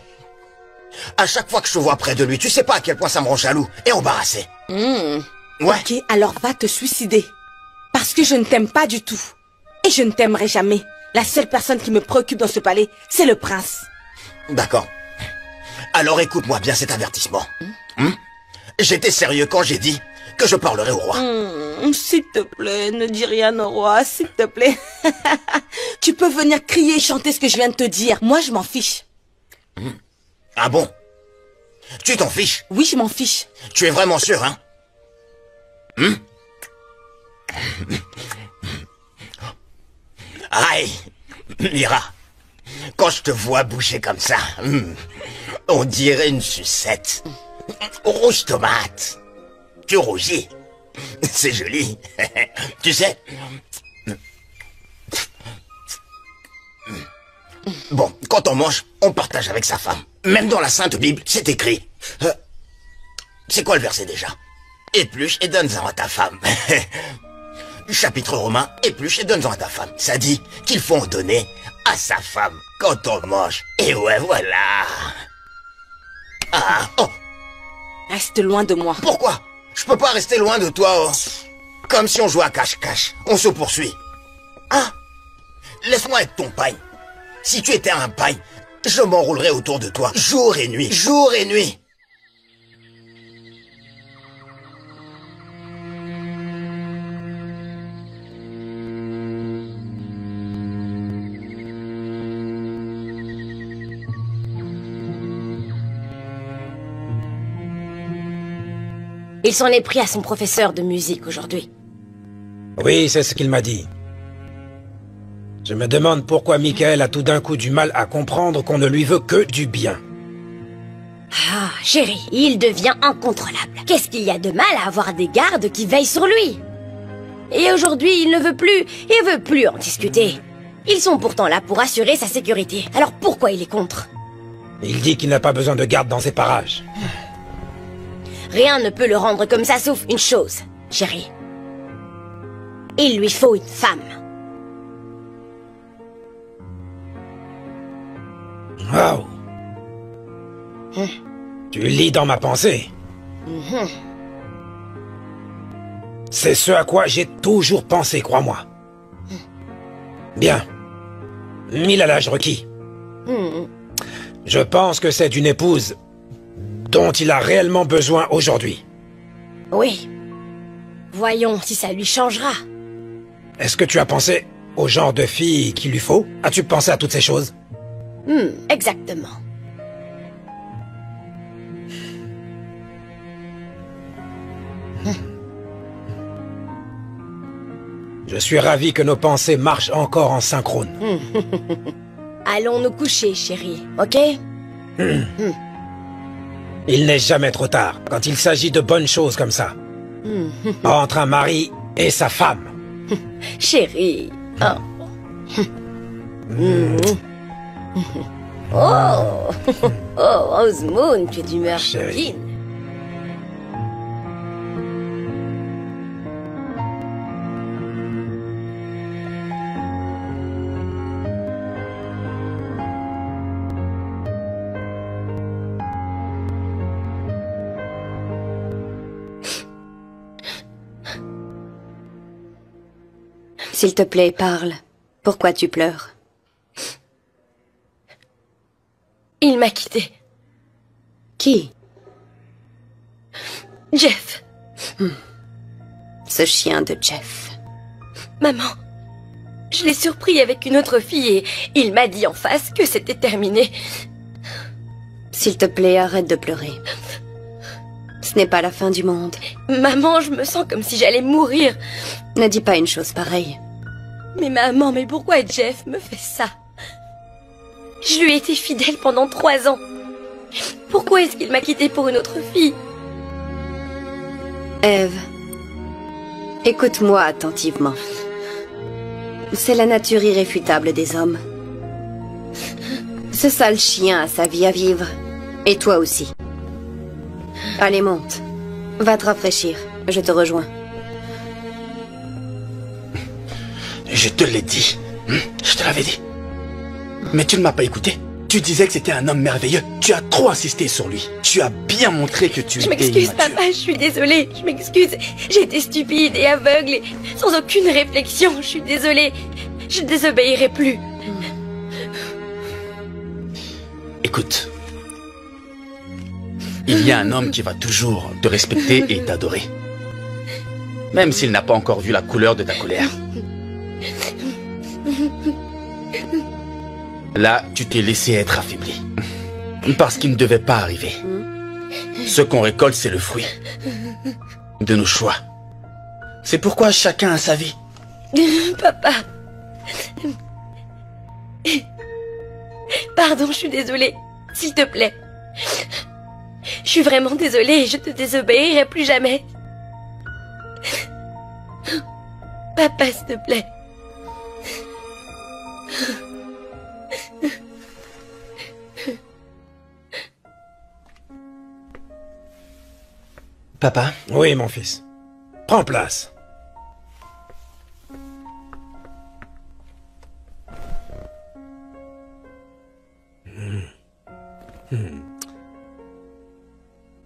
À chaque fois que je te vois près de lui, tu sais pas à quel point ça me rend jaloux et embarrassé. Ouais. Ok, alors va te suicider. Parce que je ne t'aime pas du tout. Et je ne t'aimerai jamais. La seule personne qui me préoccupe dans ce palais, c'est le prince. D'accord. Alors écoute-moi bien cet avertissement. J'étais sérieux quand j'ai dit que je parlerai au roi. S'il te plaît, ne dis rien au roi, s'il te plaît. Tu peux venir crier et chanter ce que je viens de te dire. Moi, je m'en fiche. Ah bon? Tu t'en fiches? Oui, je m'en fiche. Tu es vraiment sûr, hein? Aïe, Mira, quand je te vois bouger comme ça, on dirait une sucette. Rouge tomate. Tu rougis. C'est joli. Tu sais. Bon, quand on mange, on partage avec sa femme. Même dans la Sainte Bible, c'est écrit. C'est quoi le verset déjà? Épluche et donne-en à ta femme. Chapitre romain, épluche et donne-en à ta femme. Ça dit qu'il faut en donner à sa femme quand on mange. Et ouais, voilà. Ah, oh. Reste loin de moi. Pourquoi? Je peux pas rester loin de toi, oh. Comme si on jouait à cache-cache. On se poursuit. Ah, laisse-moi être ton pagne. Si tu étais un pagne, je m'enroulerais autour de toi, jour et nuit, jour et nuit. Il s'en est pris à son professeur de musique aujourd'hui. Oui, c'est ce qu'il m'a dit. Je me demande pourquoi Michael a tout d'un coup du mal à comprendre qu'on ne lui veut que du bien. Ah, chérie, il devient incontrôlable. Qu'est-ce qu'il y a de mal à avoir des gardes qui veillent sur lui? Et aujourd'hui, il ne veut plus en discuter. Ils sont pourtant là pour assurer sa sécurité. Alors pourquoi il est contre? Il dit qu'il n'a pas besoin de garde dans ces parages. Rien ne peut le rendre comme ça sauf une chose, chérie. Il lui faut une femme. Wow. Tu lis dans ma pensée. C'est ce à quoi j'ai toujours pensé, crois-moi. Bien. Mille à l'âge requis. Je pense que c'est d'une épouse dont il a réellement besoin aujourd'hui. Oui. Voyons si ça lui changera. Est-ce que tu as pensé au genre de fille qu'il lui faut? As-tu pensé à toutes ces choses? Exactement. Je suis ravi que nos pensées marchent encore en synchrone. Allons nous coucher, chérie, ok? Il n'est jamais trop tard quand il s'agit de bonnes choses comme ça. Entre un mari et sa femme. Chérie. Oh, Rosemoon, tu es d'humeur fine. S'il te plaît, parle. Pourquoi tu pleures? Il m'a quitté. Qui? Jeff. Ce chien de Jeff. Maman, je l'ai surpris avec une autre fille et il m'a dit en face que c'était terminé. S'il te plaît, arrête de pleurer. Ce n'est pas la fin du monde. Maman, je me sens comme si j'allais mourir. Ne dis pas une chose pareille. Mais maman, mais pourquoi Jeff me fait ça? Je lui ai été fidèle pendant 3 ans. Pourquoi est-ce qu'il m'a quittée pour une autre fille? Eve, écoute-moi attentivement. C'est la nature irréfutable des hommes. Ce sale chien a sa vie à vivre. Et toi aussi. Allez, monte. Va te rafraîchir. Je te rejoins. Je te l'ai dit. Je te l'avais dit. Mais tu ne m'as pas écouté. Tu disais que c'était un homme merveilleux. Tu as trop insisté sur lui. Tu as bien montré que tu étais immature. Je m'excuse, papa, je suis désolée. Je m'excuse. J'ai été stupide et aveugle et sans aucune réflexion. Je suis désolée. Je ne désobéirai plus. Écoute. Il y a un homme qui va toujours te respecter et t'adorer. Même s'il n'a pas encore vu la couleur de ta colère. Là, tu t'es laissé être affaibli. Parce qu'il ne devait pas arriver. Ce qu'on récolte, c'est le fruit de nos choix. C'est pourquoi chacun a sa vie. Papa. Pardon, je suis désolée. S'il te plaît. Je suis vraiment désolée et je te désobéirai plus jamais. Papa, s'il te plaît. Papa? Oui, mon fils. Prends place.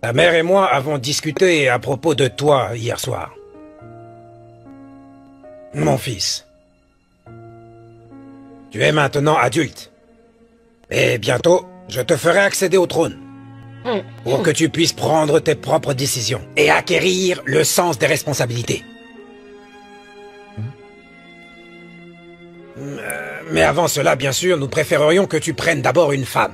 Ta mère et moi avons discuté à propos de toi hier soir. Mon fils. Tu es maintenant adulte. Et bientôt, je te ferai accéder au trône. Pour que tu puisses prendre tes propres décisions et acquérir le sens des responsabilités. Mais avant cela, bien sûr, nous préférerions que tu prennes d'abord une femme.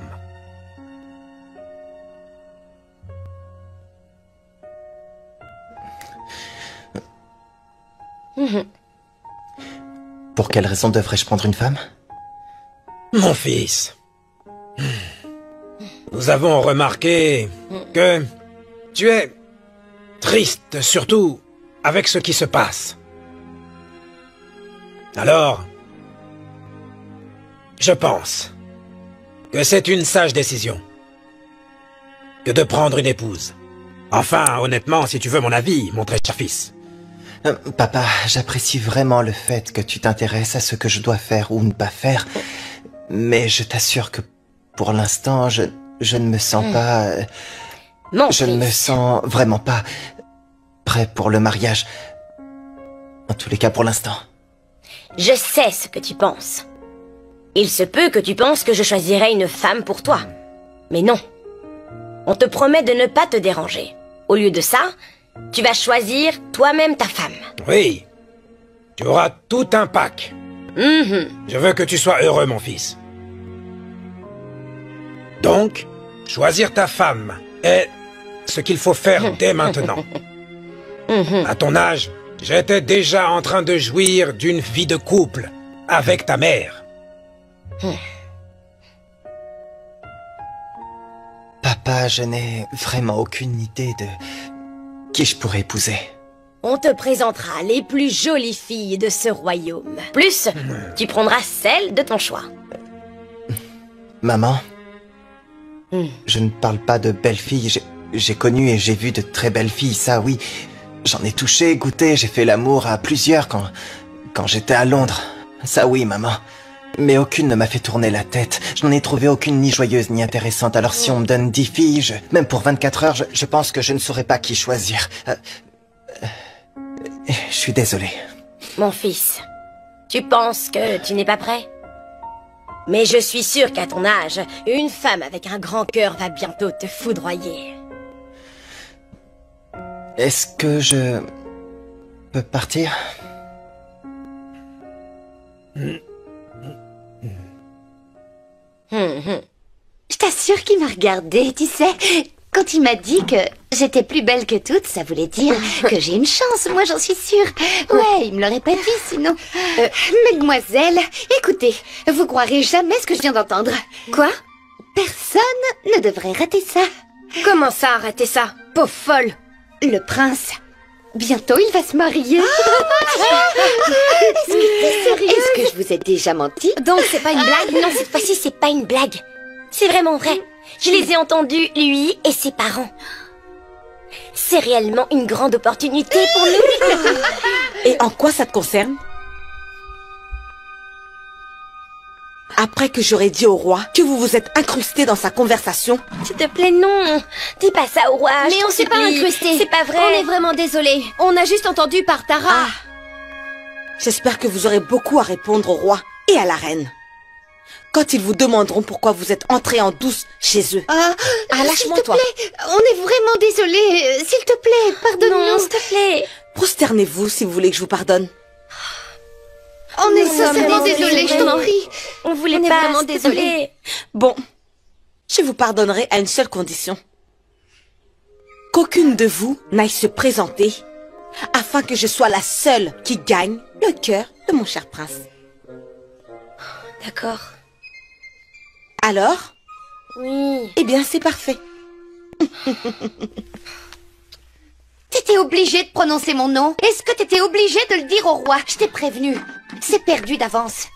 Pour quelle raison devrais-je prendre une femme? Mon fils, nous avons remarqué que tu es triste, surtout avec ce qui se passe. Alors, je pense que c'est une sage décision que de prendre une épouse. Enfin, honnêtement, si tu veux mon avis, mon très cher fils. Papa, j'apprécie vraiment le fait que tu t'intéresses à ce que je dois faire ou ne pas faire, mais je t'assure que pour l'instant, je ne me sens pas... je ne me sens vraiment pas prêt pour le mariage. En tous les cas, pour l'instant. Je sais ce que tu penses. Il se peut que tu penses que je choisirai une femme pour toi. Mais non. On te promet de ne pas te déranger. Au lieu de ça, tu vas choisir toi-même ta femme. Oui. Tu auras tout un pack. Je veux que tu sois heureux, mon fils. Donc, choisir ta femme est ce qu'il faut faire dès maintenant. À ton âge, j'étais déjà en train de jouir d'une vie de couple avec ta mère. Papa, je n'ai vraiment aucune idée de qui je pourrais épouser. On te présentera les plus jolies filles de ce royaume. Plus, tu prendras celle de ton choix. Maman, je ne parle pas de belles filles. J'ai connu et j'ai vu de très belles filles, ça oui. J'en ai touché, goûté, j'ai fait l'amour à plusieurs quand j'étais à Londres. Ça oui, maman. Mais aucune ne m'a fait tourner la tête. Je n'en ai trouvé aucune ni joyeuse ni intéressante. Alors si on me donne 10 filles, même pour 24 heures, je pense que je ne saurais pas qui choisir. Je suis désolé. Mon fils, tu penses que tu n'es pas prêt? Mais je suis sûre qu'à ton âge, une femme avec un grand cœur va bientôt te foudroyer. Est-ce que je peux partir? Je t'assure qu'il m'a regardé, tu sais. Quand il m'a dit que j'étais plus belle que toutes, ça voulait dire que j'ai une chance, moi j'en suis sûre. Ouais, il me l'aurait pas dit sinon. Mesdemoiselles, écoutez, vous croirez jamais ce que je viens d'entendre. Quoi? Personne ne devrait rater ça. Comment ça, rater ça? Pauvre folle! Le prince, bientôt il va se marier. Est-ce que t'es sérieuse? Est-ce que je vous ai déjà menti? Donc c'est pas une blague? Non, cette fois-ci c'est pas une blague. C'est vraiment vrai. Je les ai entendus, lui et ses parents. C'est réellement une grande opportunité pour nous. Et en quoi ça te concerne? Après que j'aurais dit au roi que vous vous êtes incrusté dans sa conversation. S'il te plaît, non. Dis pas ça au roi. Mais on s'est pas incrusté. C'est pas vrai. On est vraiment désolé. On a juste entendu par Tara. Ah. J'espère que vous aurez beaucoup à répondre au roi et à la reine. Quand ils vous demanderont pourquoi vous êtes entré en douce chez eux. Lâche-moi, toi. S'il te plaît, on est vraiment désolé. S'il te plaît, pardonne-nous. Non, s'il te plaît. Prosternez-vous si vous voulez que je vous pardonne. On est sincèrement désolé, je t'en prie. On voulait pas, vraiment désolé. Bon, je vous pardonnerai à une seule condition. Qu'aucune de vous n'aille se présenter afin que je sois la seule qui gagne le cœur de mon cher prince. D'accord. Alors? Oui. Eh bien, c'est parfait. T'étais obligé de prononcer mon nom? Est-ce que t'étais obligé de le dire au roi? Je t'ai prévenu. C'est perdu d'avance.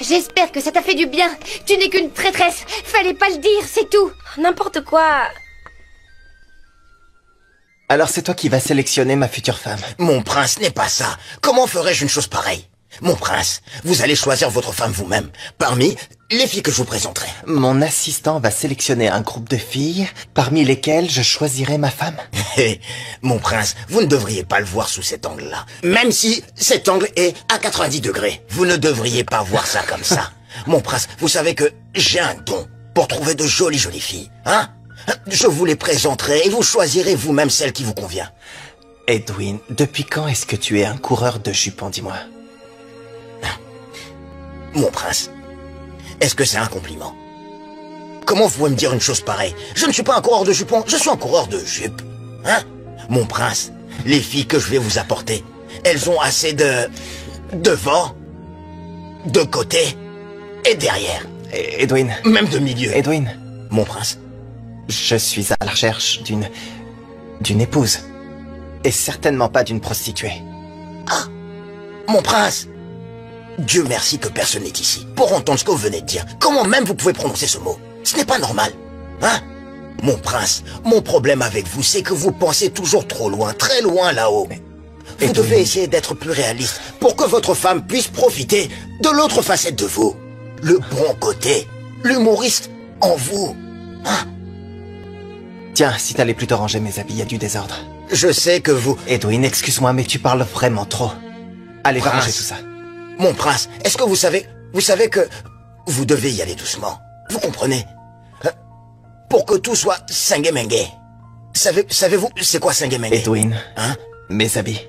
J'espère que ça t'a fait du bien. Tu n'es qu'une traîtresse. Fallait pas le dire, c'est tout. N'importe quoi. Alors c'est toi qui vas sélectionner ma future femme. Mon prince n'est pas ça. Comment ferais-je une chose pareille? Mon prince, vous allez choisir votre femme vous-même, parmi les filles que je vous présenterai. Mon assistant va sélectionner un groupe de filles, parmi lesquelles je choisirai ma femme. Mon prince, vous ne devriez pas le voir sous cet angle-là. Même si cet angle est à 90 degrés. Vous ne devriez pas voir ça comme ça. Mon prince, vous savez que j'ai un don pour trouver de jolies filles, hein? Je vous les présenterai et vous choisirez vous-même celle qui vous convient. Edwin, depuis quand est-ce que tu es un coureur de jupons, dis-moi? Mon prince, est-ce que c'est un compliment? Comment vous pouvez me dire une chose pareille? Je ne suis pas un coureur de jupons, je suis un coureur de jupes. Hein? Mon prince, les filles que je vais vous apporter, elles ont assez de... devant, de côté et derrière. Edwin. Même de milieu. Edwin. mon prince? Je suis à la recherche d'une épouse. Et certainement pas d'une prostituée. Ah, mon prince! Dieu merci que personne n'est ici pour entendre ce que vous venez de dire. Comment même vous pouvez prononcer ce mot? Ce n'est pas normal, hein? Mon prince, mon problème avec vous, c'est que vous pensez toujours trop loin, très loin là-haut. Vous devez essayer d'être plus réaliste pour que votre femme puisse profiter de l'autre facette de vous. Le bon côté, l'humoriste en vous. Hein? Tiens, si t'allais plutôt ranger mes habits, il y a du désordre. Je sais que vous... Edwin, excuse-moi, mais tu parles vraiment trop. Allez, va ranger tout ça. Mon prince, est-ce que vous savez que vous devez y aller doucement. Vous comprenez? Pour que tout soit sangué-mengué. Savez-vous c'est quoi sangué-mengué? Edwin, hein? Mes habits.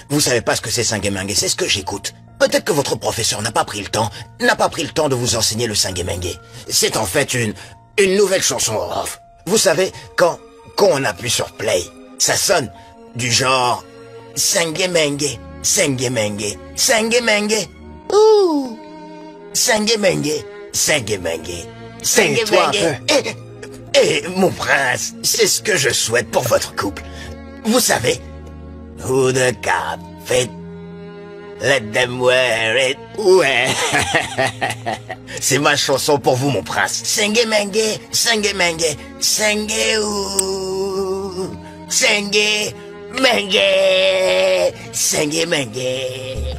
Vous savez pas ce que c'est sangué-mengué, c'est ce que j'écoute. Peut-être que votre professeur n'a pas pris le temps de vous enseigner le sangué-mengué. C'est en fait une nouvelle chanson off. Vous savez, quand on appuie sur play, ça sonne du genre sangué-mengué, sangué-mengué, sangué-mengué. Ouh! Sangué-mengué, sangué-mengué, sangué-mengué. Et mon prince, c'est ce que je souhaite pour votre couple. Vous savez, who the cap fit, let them wear it. Ouais. C'est ma chanson pour vous, mon prince. Sangué-mengué, sangué-mengué, sangué-ou, sangué-mengué, sangué-mengué.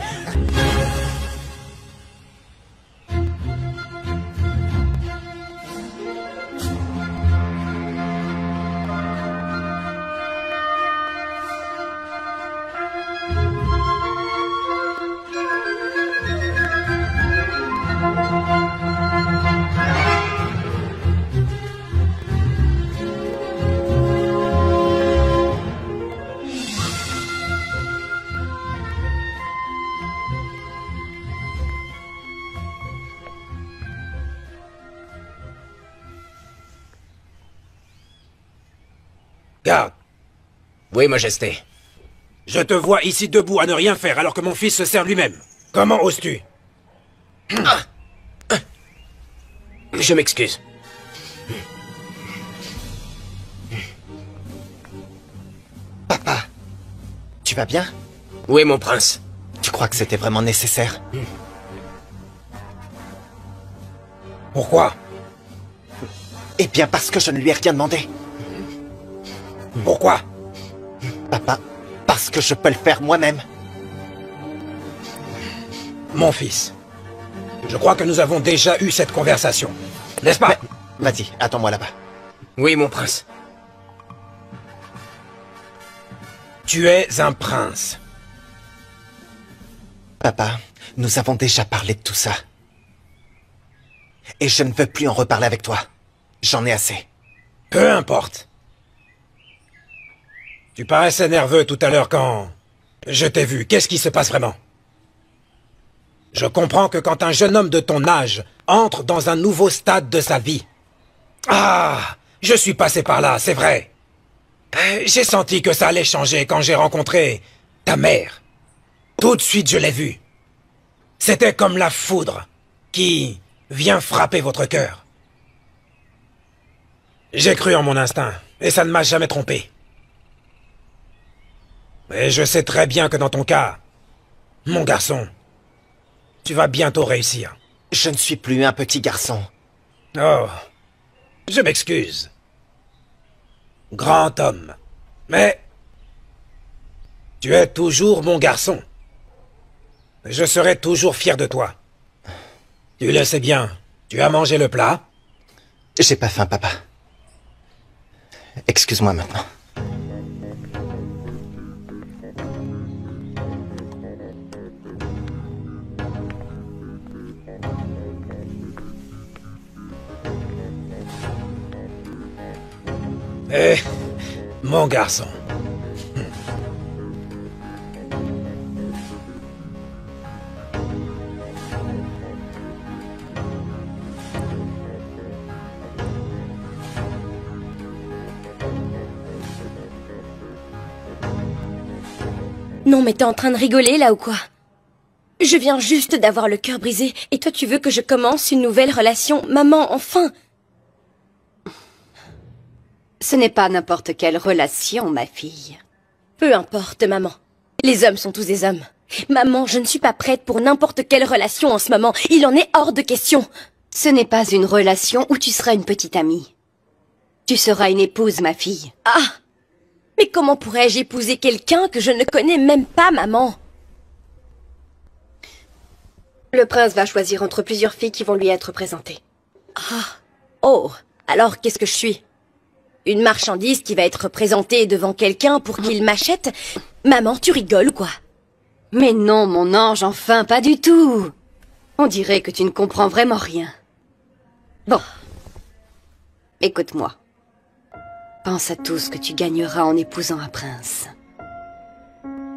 Garde. Oui, Majesté. Je te vois ici debout à ne rien faire alors que mon fils se sert lui-même. Comment oses-tu? Je m'excuse. Papa, tu vas bien? Oui, mon prince. Tu crois que c'était vraiment nécessaire? Pourquoi? Eh bien parce que je ne lui ai rien demandé. Pourquoi? Papa, parce que je peux le faire moi-même. Mon fils, je crois que nous avons déjà eu cette conversation. N'est-ce pas? Vas-y, attends-moi là-bas. Oui, mon prince. Tu es un prince. Papa, nous avons déjà parlé de tout ça. Et je ne veux plus en reparler avec toi. J'en ai assez. Peu importe. Tu paraissais nerveux tout à l'heure quand je t'ai vu. Qu'est-ce qui se passe vraiment? Je comprends que quand un jeune homme de ton âge entre dans un nouveau stade de sa vie... Ah, je suis passé par là, c'est vrai. J'ai senti que ça allait changer quand j'ai rencontré ta mère. Tout de suite, je l'ai vue. C'était comme la foudre qui vient frapper votre cœur. J'ai cru en mon instinct, et ça ne m'a jamais trompé. Et je sais très bien que dans ton cas, mon garçon, tu vas bientôt réussir. Je ne suis plus un petit garçon. Oh, je m'excuse. Grand homme. Mais tu es toujours mon garçon. Je serai toujours fier de toi. Tu le sais bien. Tu as mangé le plat? J'ai pas faim, papa. Excuse-moi maintenant. Eh, mon garçon. Non, mais t'es en train de rigoler, là, ou quoi? Je viens juste d'avoir le cœur brisé, et toi tu veux que je commence une nouvelle relation? Maman, enfin! Ce n'est pas n'importe quelle relation, ma fille. Peu importe, maman. Les hommes sont tous des hommes. Maman, je ne suis pas prête pour n'importe quelle relation en ce moment. Il en est hors de question. Ce n'est pas une relation où tu seras une petite amie. Tu seras une épouse, ma fille. Ah! Mais comment pourrais-je épouser quelqu'un que je ne connais même pas, maman? Le prince va choisir entre plusieurs filles qui vont lui être présentées. Ah! Oh! Alors qu'est-ce que je suis? Une marchandise qui va être présentée devant quelqu'un pour qu'il m'achète? Maman, tu rigoles ou quoi? Mais non, mon ange, enfin, pas du tout. On dirait que tu ne comprends vraiment rien. Bon. Écoute-moi. Pense à tout ce que tu gagneras en épousant un prince.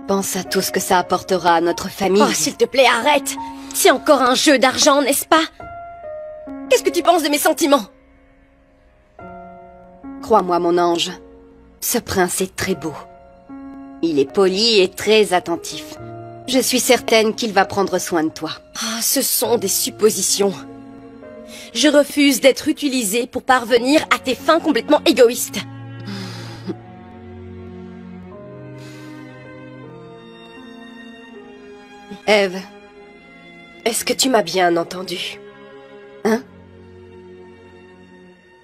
Pense à tout ce que ça apportera à notre famille. Oh, s'il te plaît, arrête! C'est encore un jeu d'argent, n'est-ce pas? Qu'est-ce que tu penses de mes sentiments? Crois-moi, mon ange, ce prince est très beau. Il est poli et très attentif. Je suis certaine qu'il va prendre soin de toi. Ah, ce sont des suppositions. Je refuse d'être utilisée pour parvenir à tes fins complètement égoïstes. Ève, est-ce que tu m'as bien entendu? Hein?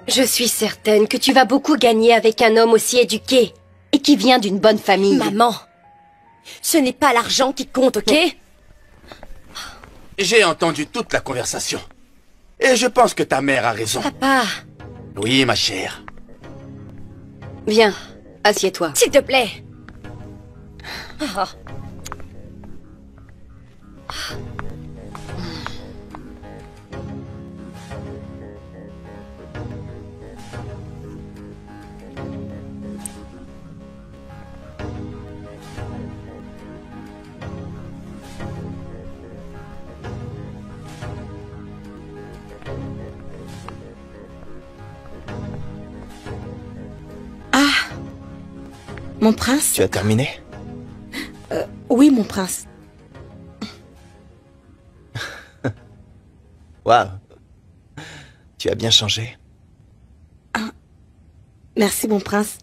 Je suis certaine que tu vas beaucoup gagner avec un homme aussi éduqué et qui vient d'une bonne famille. Maman, ce n'est pas l'argent qui compte, ok? J'ai entendu toute la conversation. Et je pense que ta mère a raison. Papa. Oui, ma chère. Viens, assieds-toi. S'il te plaît. Oh. Mon prince? Tu as terminé? Oui, mon prince. Waouh. Tu as bien changé. Ah. Merci, mon prince.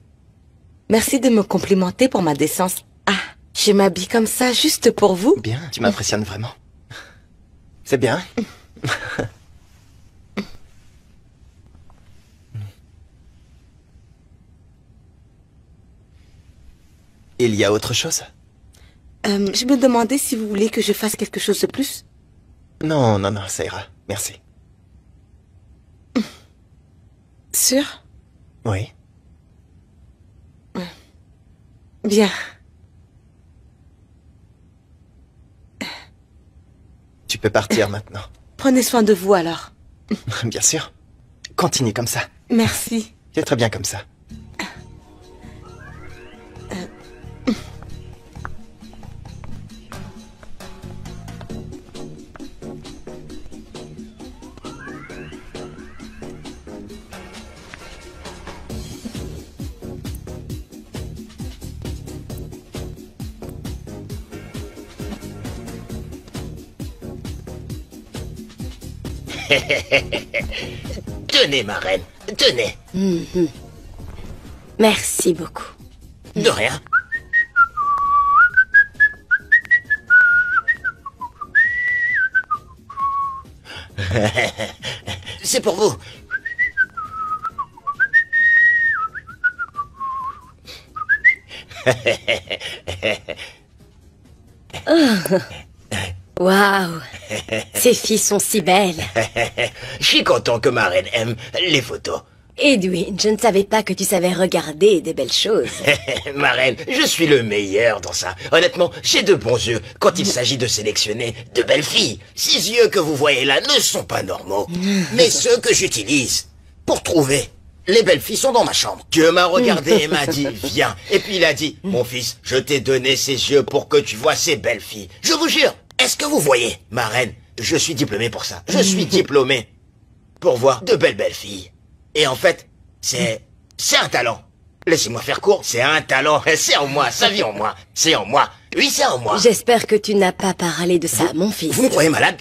Merci de me complimenter pour ma décence. Ah, je m'habille comme ça juste pour vous. Bien, tu m'impressionnes vraiment. C'est bien. Il y a autre chose? Je me demandais si vous voulez que je fasse quelque chose de plus. Non, non, non, ça ira. Merci. Sûr? Oui. Bien. Tu peux partir maintenant. Prenez soin de vous alors. Bien sûr. Continue comme ça. Merci. C'est très bien comme ça. Tenez, ma reine, tenez. Merci beaucoup. De rien. C'est pour vous. Waouh. Ces filles sont si belles. Je suis content que ma reine aime les photos. Edwin, je ne savais pas que tu savais regarder des belles choses. Ma reine, je suis le meilleur dans ça. Honnêtement, j'ai de bons yeux quand il s'agit de sélectionner de belles filles. Ces yeux que vous voyez là ne sont pas normaux, mais ceux que j'utilise pour trouver les belles filles sont dans ma chambre. Dieu m'a regardé et m'a dit, viens. Et puis il a dit, mon fils, je t'ai donné ces yeux pour que tu vois ces belles filles. Je vous jure, est-ce que vous voyez, ma reine, je suis diplômé pour ça. Je suis diplômé pour voir de belles filles. Et en fait, c'est un talent. Laissez-moi faire court, c'est un talent. C'est en moi, ça vit en moi. C'est en moi. Oui, c'est en moi. J'espère que tu n'as pas parlé de ça, mon fils. Vous me croyez malade?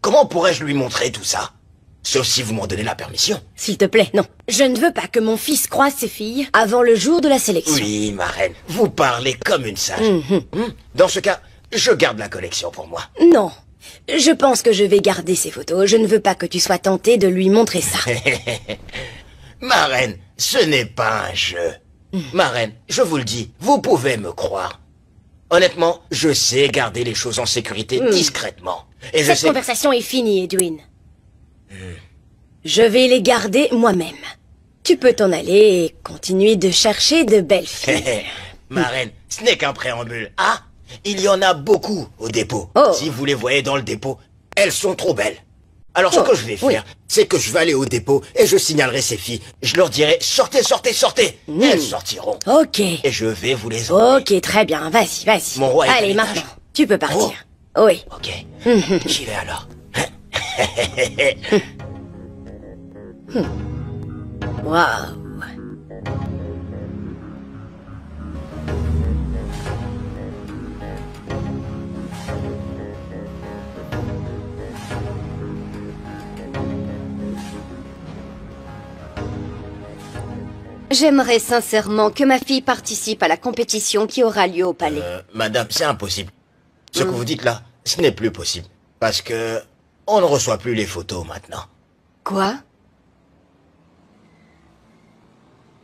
Comment pourrais-je lui montrer tout ça? Sauf si vous m'en donnez la permission. S'il te plaît, non. Je ne veux pas que mon fils croise ses filles avant le jour de la sélection. Oui, ma reine, vous parlez comme une sage. Dans ce cas, je garde la collection pour moi. Non. Je pense que je vais garder ces photos. Je ne veux pas que tu sois tenté de lui montrer ça. Ma reine, ce n'est pas un jeu. Ma reine, je vous le dis, vous pouvez me croire. Honnêtement, je sais garder les choses en sécurité discrètement. Et je Cette sais... conversation est finie, Edwin. Je vais les garder moi-même. Tu peux t'en aller et continuer de chercher de belles filles. Ma reine, ce n'est qu'un préambule. Ah, il y en a beaucoup au dépôt. Oh. Si vous les voyez dans le dépôt, elles sont trop belles. Alors ce que je vais faire, c'est que je vais aller au dépôt et je signalerai ces filles. Je leur dirai, sortez, sortez, sortez. Elles sortiront. Ok. Et je vais vous les emmener. Ok, très bien. Vas-y, vas-y. Mon roi est à Allez, l'étage. maintenant, tu peux partir. Oui. Ok, j'y vais alors. Waouh. J'aimerais sincèrement que ma fille participe à la compétition qui aura lieu au palais. Madame, c'est impossible. Ce que vous dites là, ce n'est plus possible. Parce que on ne reçoit plus les photos maintenant. Quoi?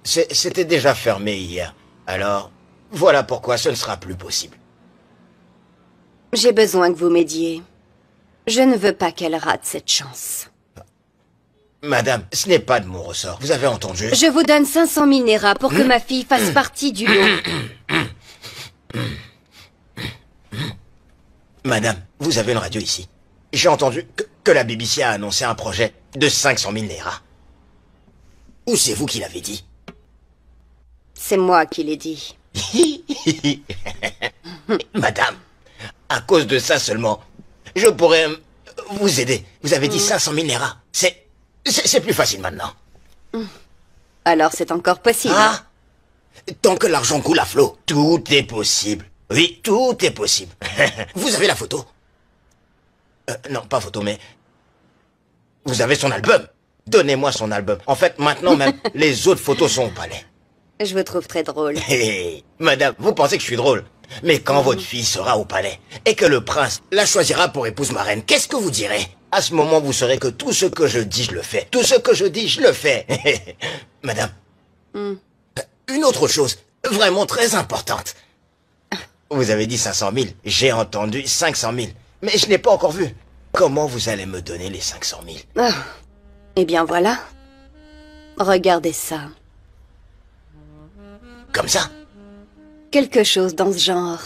C'était déjà fermé hier. Alors, voilà pourquoi ce ne sera plus possible. J'ai besoin que vous m'aidiez. Je ne veux pas qu'elle rate cette chance. Madame, ce n'est pas de mon ressort. Vous avez entendu? Je vous donne 500 000 Nera pour que ma fille fasse partie du lot. Madame, vous avez une radio ici. J'ai entendu que la BBC a annoncé un projet de 500 000 Nera. Ou c'est vous qui l'avez dit? C'est moi qui l'ai dit. Madame, à cause de ça seulement, je pourrais vous aider. Vous avez dit 500 000 Nera. C'est plus facile maintenant. Alors c'est encore possible. Ah, tant que l'argent coule à flot, tout est possible. Oui, tout est possible. Vous avez la photo? Non, pas photo, mais... Vous avez son album? Donnez-moi son album. En fait, maintenant même, les autres photos sont au palais. Je vous trouve très drôle. Hé, madame, vous pensez que je suis drôle? Mais quand votre fille sera au palais, et que le prince la choisira pour épouse ma reine, qu'est-ce que vous direz? À ce moment, vous saurez que tout ce que je dis, je le fais. Tout ce que je dis, je le fais. Madame, une autre chose, vraiment très importante. Vous avez dit 500 000, j'ai entendu 500 000, mais je n'ai pas encore vu. Comment vous allez me donner les 500 000? Ah. Eh bien voilà. Regardez ça. Comme ça? Quelque chose dans ce genre.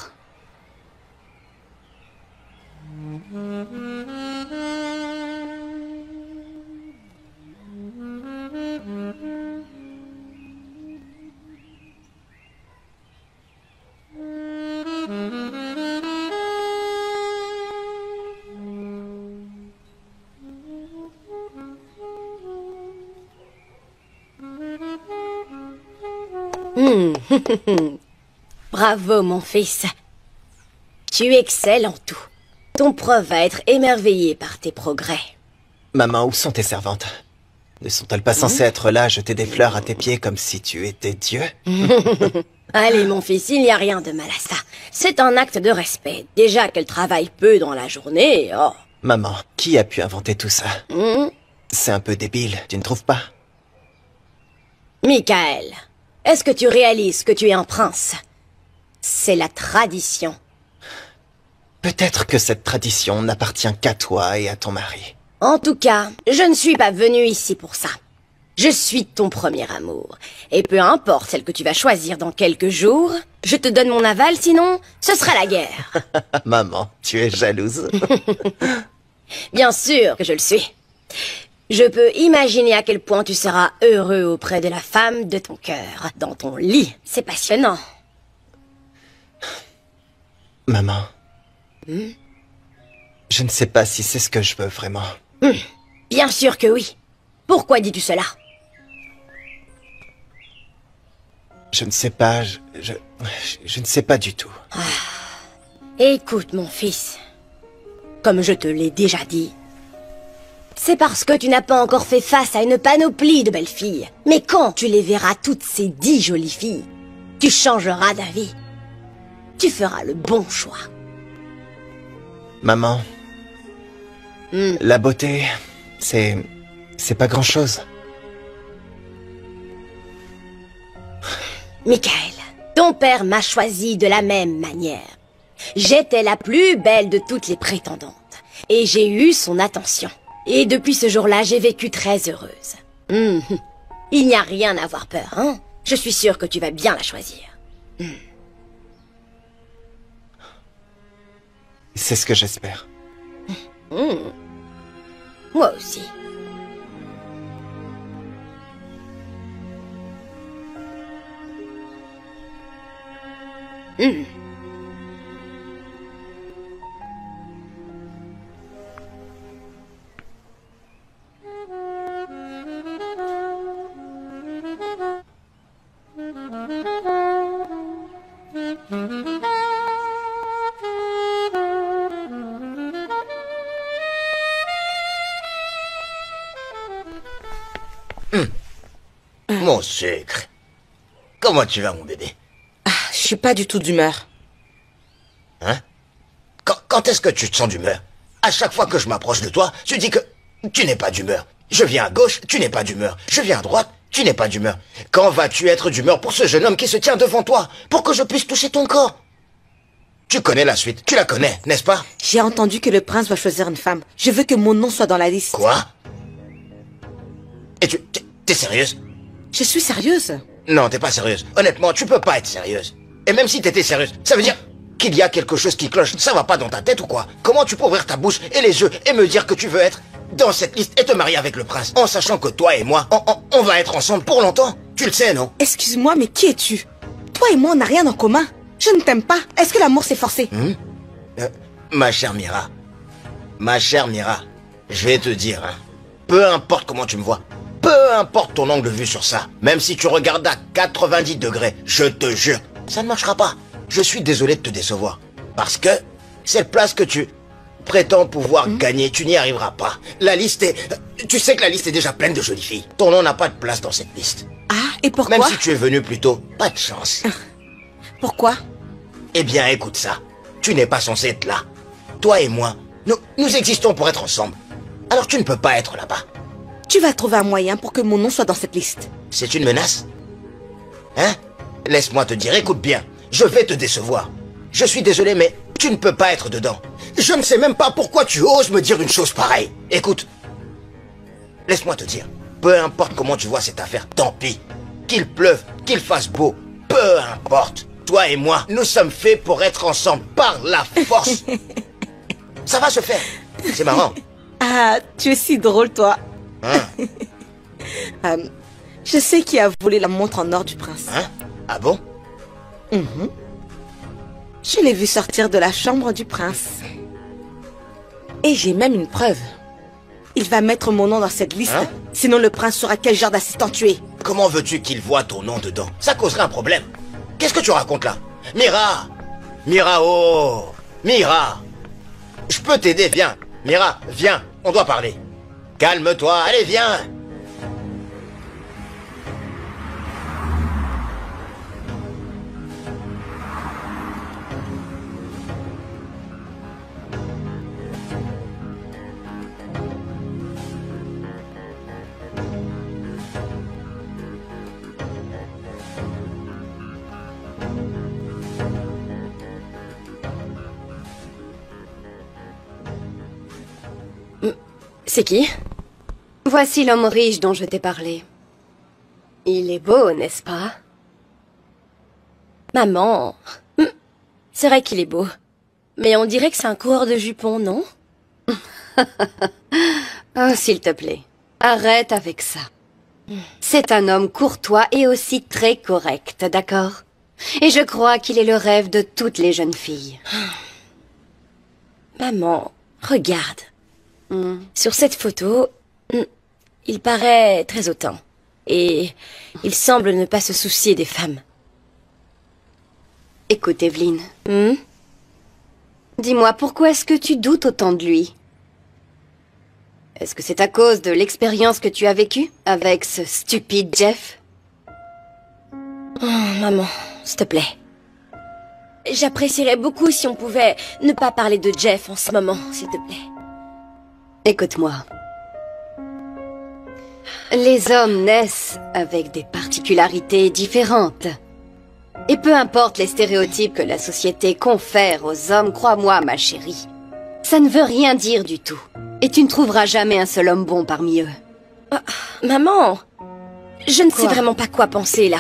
Bravo, mon fils. Tu excelles en tout. Ton prof va être émerveillé par tes progrès. Maman, où sont tes servantes? Ne sont-elles pas censées être là à jeter des fleurs à tes pieds comme si tu étais Dieu? Allez, mon fils, il n'y a rien de mal à ça. C'est un acte de respect. Déjà qu'elle travaille peu dans la journée, oh. Maman, qui a pu inventer tout ça? C'est un peu débile, tu ne trouves pas? Michael, est-ce que tu réalises que tu es un prince? C'est la tradition. Peut-être que cette tradition n'appartient qu'à toi et à ton mari. En tout cas, je ne suis pas venue ici pour ça. Je suis ton premier amour. Et peu importe celle que tu vas choisir dans quelques jours, je te donne mon aval, sinon, ce sera la guerre. Maman, tu es jalouse. Bien sûr que je le suis. Je peux imaginer à quel point tu seras heureux auprès de la femme de ton cœur, dans ton lit. C'est passionnant. Maman, je ne sais pas si c'est ce que je veux vraiment. Bien sûr que oui. Pourquoi dis-tu cela? Je ne sais pas, je ne sais pas du tout. Écoute, mon fils. Comme je te l'ai déjà dit, C'est parce que tu n'as pas encore fait face à une panoplie de belles filles. Mais quand tu les verras toutes ces 10 jolies filles, tu changeras d'avis. Tu feras le bon choix. Maman, la beauté, c'est pas grand-chose. Michael, ton père m'a choisi de la même manière. J'étais la plus belle de toutes les prétendantes. Et j'ai eu son attention. Et depuis ce jour-là, j'ai vécu très heureuse. Il n'y a rien à avoir peur, hein? Je suis sûre que tu vas bien la choisir. C'est ce que j'espère. Moi aussi. Mon sucre. Comment tu vas, mon bébé? Je suis pas du tout d'humeur. Hein? Quand est-ce que tu te sens d'humeur? À chaque fois que je m'approche de toi, tu dis que tu n'es pas d'humeur. Je viens à gauche, tu n'es pas d'humeur. Je viens à droite, tu n'es pas d'humeur. Quand vas-tu être d'humeur pour ce jeune homme qui se tient devant toi, pour que je puisse toucher ton corps? Tu connais la suite, tu la connais, n'est-ce pas? J'ai entendu que le prince va choisir une femme. Je veux que mon nom soit dans la liste. Quoi? Et t'es sérieuse? Je suis sérieuse. Non, t'es pas sérieuse. Honnêtement, tu peux pas être sérieuse. Et même si t'étais sérieuse, ça veut dire qu'il y a quelque chose qui cloche. Ça va pas dans ta tête ou quoi? Comment tu peux ouvrir ta bouche et les yeux et me dire que tu veux être dans cette liste et te marier avec le prince, en sachant que toi et moi, on va être ensemble pour longtemps? Tu le sais, non? Excuse-moi, mais qui es-tu? Toi et moi, on n'a rien en commun. Je ne t'aime pas. Est-ce que l'amour s'est forcé? Ma chère Mira, je vais te dire, hein, peu importe comment tu me vois, peu importe ton angle de vue sur ça, même si tu regardes à 90 degrés, je te jure, ça ne marchera pas. Je suis désolé de te décevoir. Parce que cette place que tu prétends pouvoir gagner, tu n'y arriveras pas. La liste est... Tu sais que la liste est déjà pleine de jolies filles. Ton nom n'a pas de place dans cette liste. Ah, et pourquoi? Même si tu es venu plus tôt, pas de chance. Pourquoi? Eh bien, écoute ça. Tu n'es pas censé être là. Toi et moi, nous existons pour être ensemble. Alors tu ne peux pas être là-bas. Tu vas trouver un moyen pour que mon nom soit dans cette liste. C'est une menace? Hein? Laisse-moi te dire, écoute bien. Je vais te décevoir. Je suis désolé, mais tu ne peux pas être dedans. Je ne sais même pas pourquoi tu oses me dire une chose pareille. Écoute. Laisse-moi te dire. Peu importe comment tu vois cette affaire, tant pis. Qu'il pleuve, qu'il fasse beau, peu importe. Toi et moi, nous sommes faits pour être ensemble par la force. Ça va se faire. C'est marrant. Ah, tu es si drôle, toi. Hein? Je sais qui a volé la montre en or du prince. Hein? Ah bon? Je l'ai vu sortir de la chambre du prince. Et j'ai même une preuve. Il va mettre mon nom dans cette liste. Hein? Sinon le prince saura quel genre d'assistant tu es. Comment veux-tu qu'il voit ton nom dedans? Ça causerait un problème. Qu'est-ce que tu racontes là? Mira! Mira, oh! Mira! Je peux t'aider, viens. Mira, viens, on doit parler. Calme-toi, allez, viens. C'est qui? Voici l'homme riche dont je t'ai parlé. Il est beau, n'est-ce pas? Maman. C'est vrai qu'il est beau. Mais on dirait que c'est un coureur de jupons, non? Oh, s'il te plaît, arrête avec ça. C'est un homme courtois et aussi très correct, d'accord? Et je crois qu'il est le rêve de toutes les jeunes filles. Maman, regarde. Sur cette photo, il paraît très hautain. Et il semble ne pas se soucier des femmes. Écoute, Evelyne. Dis-moi, pourquoi est-ce que tu doutes autant de lui? Est-ce que c'est à cause de l'expérience que tu as vécue avec ce stupide Jeff? Oh, maman, s'il te plaît. J'apprécierais beaucoup si on pouvait ne pas parler de Jeff en ce moment, s'il te plaît. Écoute-moi. Les hommes naissent avec des particularités différentes. Et peu importe les stéréotypes que la société confère aux hommes, crois-moi, ma chérie, ça ne veut rien dire du tout. Et tu ne trouveras jamais un seul homme bon parmi eux. Maman, je ne sais vraiment pas quoi penser là.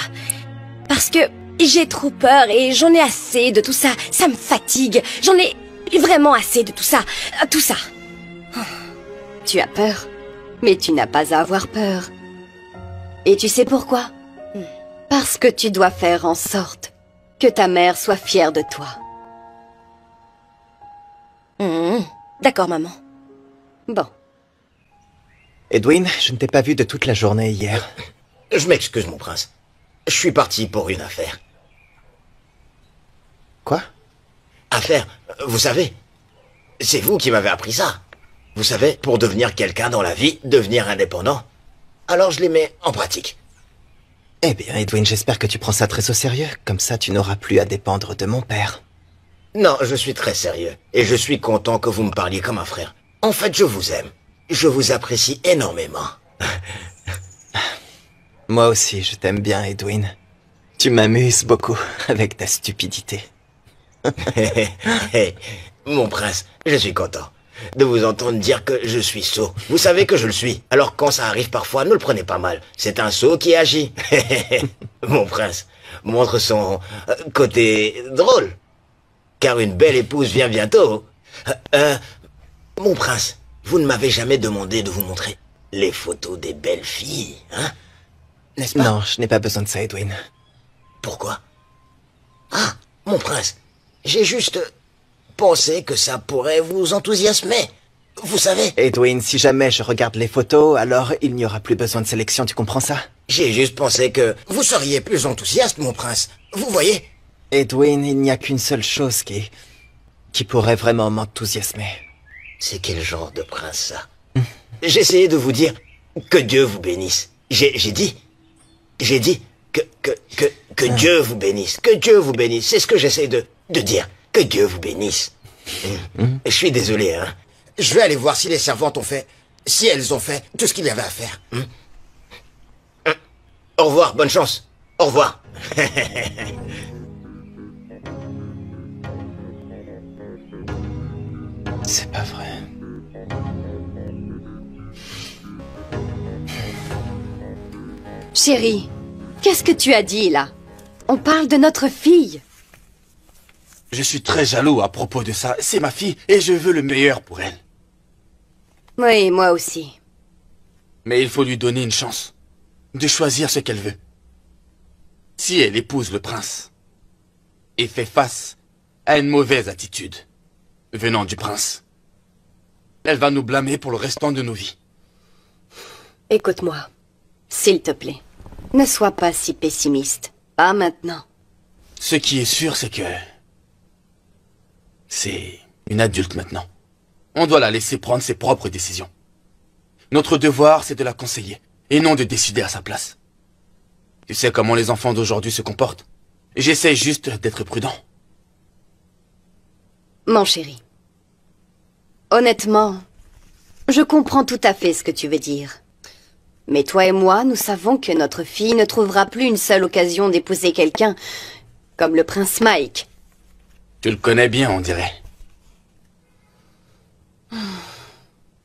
Parce que j'ai trop peur et j'en ai assez de tout ça. Ça me fatigue. J'en ai vraiment assez de tout ça. Tout ça. Tu as peur, mais tu n'as pas à avoir peur. Et tu sais pourquoi? Parce que tu dois faire en sorte que ta mère soit fière de toi. D'accord, maman. Bon. Edwin, je ne t'ai pas vu de toute la journée hier. Je m'excuse, mon prince. Je suis parti pour une affaire. Quoi? Affaire, vous savez, c'est vous qui m'avez appris ça. Vous savez, pour devenir quelqu'un dans la vie, devenir indépendant. Alors je les mets en pratique. Eh bien, Edwin, j'espère que tu prends ça très au sérieux. Comme ça, tu n'auras plus à dépendre de mon père. Non, je suis très sérieux. Et je suis content que vous me parliez comme un frère. En fait, je vous aime. Je vous apprécie énormément. Moi aussi, je t'aime bien, Edwin. Tu m'amuses beaucoup avec ta stupidité. Mon prince, je suis content de vous entendre dire que je suis sot. Vous savez que je le suis. Alors quand ça arrive parfois, ne le prenez pas mal. C'est un sot qui agit. Mon prince montre son côté drôle. Car une belle épouse vient bientôt. Mon prince, vous ne m'avez jamais demandé de vous montrer les photos des belles filles, hein? N'est-ce pas? Non, je n'ai pas besoin de ça, Edwin. Pourquoi? Ah, mon prince, j'ai juste pensé que ça pourrait vous enthousiasmer. Vous savez... Edwin, si jamais je regarde les photos, alors il n'y aura plus besoin de sélection, tu comprends ça? J'ai juste pensé que vous seriez plus enthousiaste, mon prince. Vous voyez? Edwin, il n'y a qu'une seule chose qui pourrait vraiment m'enthousiasmer. C'est quel genre de prince, ça? J'ai essayé de vous dire que Dieu vous bénisse. J'ai dit que Dieu vous bénisse. Que Dieu vous bénisse. C'est ce que j'essaie de dire. Que Dieu vous bénisse. Je suis désolé, hein. Je vais aller voir si les servantes ont fait, si elles ont fait tout ce qu'il y avait à faire. Au revoir, bonne chance. Au revoir. C'est pas vrai. Chérie, qu'est-ce que tu as dit, là? On parle de notre fille. Je suis très jaloux à propos de ça. C'est ma fille et je veux le meilleur pour elle. Oui, moi aussi. Mais il faut lui donner une chance de choisir ce qu'elle veut. Si elle épouse le prince et fait face à une mauvaise attitude venant du prince, elle va nous blâmer pour le restant de nos vies. Écoute-moi, s'il te plaît. Ne sois pas si pessimiste. Pas maintenant. Ce qui est sûr, c'est que... c'est une adulte maintenant. On doit la laisser prendre ses propres décisions. Notre devoir, c'est de la conseiller, et non de décider à sa place. Tu sais comment les enfants d'aujourd'hui se comportent. J'essaie juste d'être prudent. Mon chéri. Honnêtement, je comprends tout à fait ce que tu veux dire. Mais toi et moi, nous savons que notre fille ne trouvera plus une seule occasion d'épouser quelqu'un comme le prince Mike. Tu le connais bien, on dirait.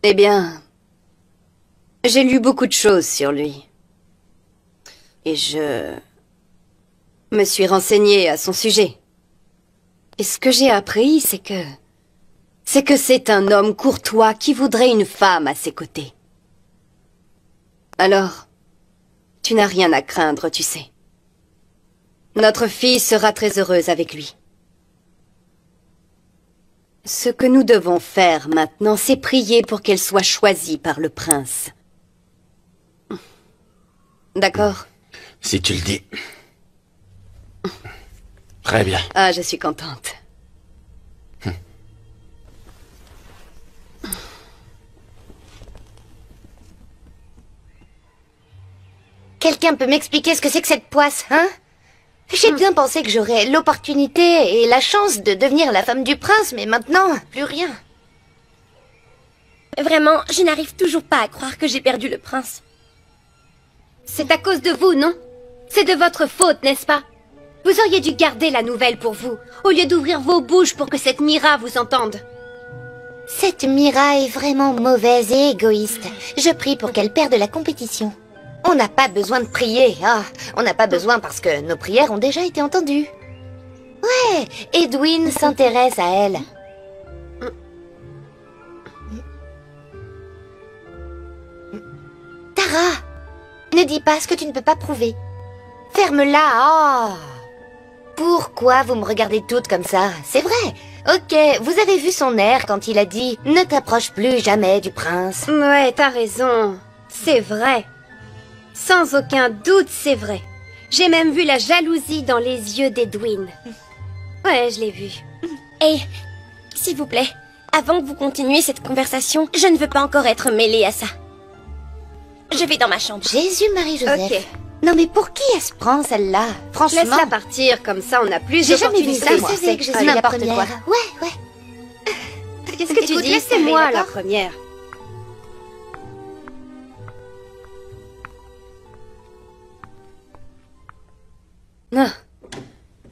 Eh bien, j'ai lu beaucoup de choses sur lui. Et je me suis renseignée à son sujet. Et ce que j'ai appris, c'est que c'est un homme courtois qui voudrait une femme à ses côtés. Alors, tu n'as rien à craindre, tu sais. Notre fille sera très heureuse avec lui. Ce que nous devons faire maintenant, c'est prier pour qu'elle soit choisie par le prince. D'accord? Si tu le dis. Très bien. Ah, je suis contente. Quelqu'un peut m'expliquer ce que c'est que cette poisse, hein? J'ai bien pensé que j'aurais l'opportunité et la chance de devenir la femme du prince, mais maintenant, plus rien. Vraiment, je n'arrive toujours pas à croire que j'ai perdu le prince. C'est à cause de vous, non? C'est de votre faute, n'est-ce pas? Vous auriez dû garder la nouvelle pour vous, au lieu d'ouvrir vos bouches pour que cette Mira vous entende. Cette Mira est vraiment mauvaise et égoïste. Je prie pour qu'elle perde la compétition. On n'a pas besoin de prier. Ah, on n'a pas besoin parce que nos prières ont déjà été entendues. Ouais, Edwin s'intéresse à elle. Tara, ne dis pas ce que tu ne peux pas prouver. Ferme-la. Oh. Pourquoi vous me regardez toutes comme ça? C'est vrai. Ok, vous avez vu son air quand il a dit « Ne t'approche plus jamais du prince ». Ouais, t'as raison. C'est vrai. Sans aucun doute, c'est vrai. J'ai même vu la jalousie dans les yeux d'Edwin. Ouais, je l'ai vu. Et, s'il vous plaît, avant que vous continuiez cette conversation, je ne veux pas encore être mêlée à ça. Je vais dans ma chambre. Jésus-Marie-Joseph. Ok. Non mais pour qui elle se prend celle-là? Franchement. Laisse-la partir, comme ça on a plus J'ai jamais vu d'opportunités. ça, moi. Je savais que je suis la première. Quoi. Ouais. Qu'est-ce que tu dis? C'est moi la première. Non.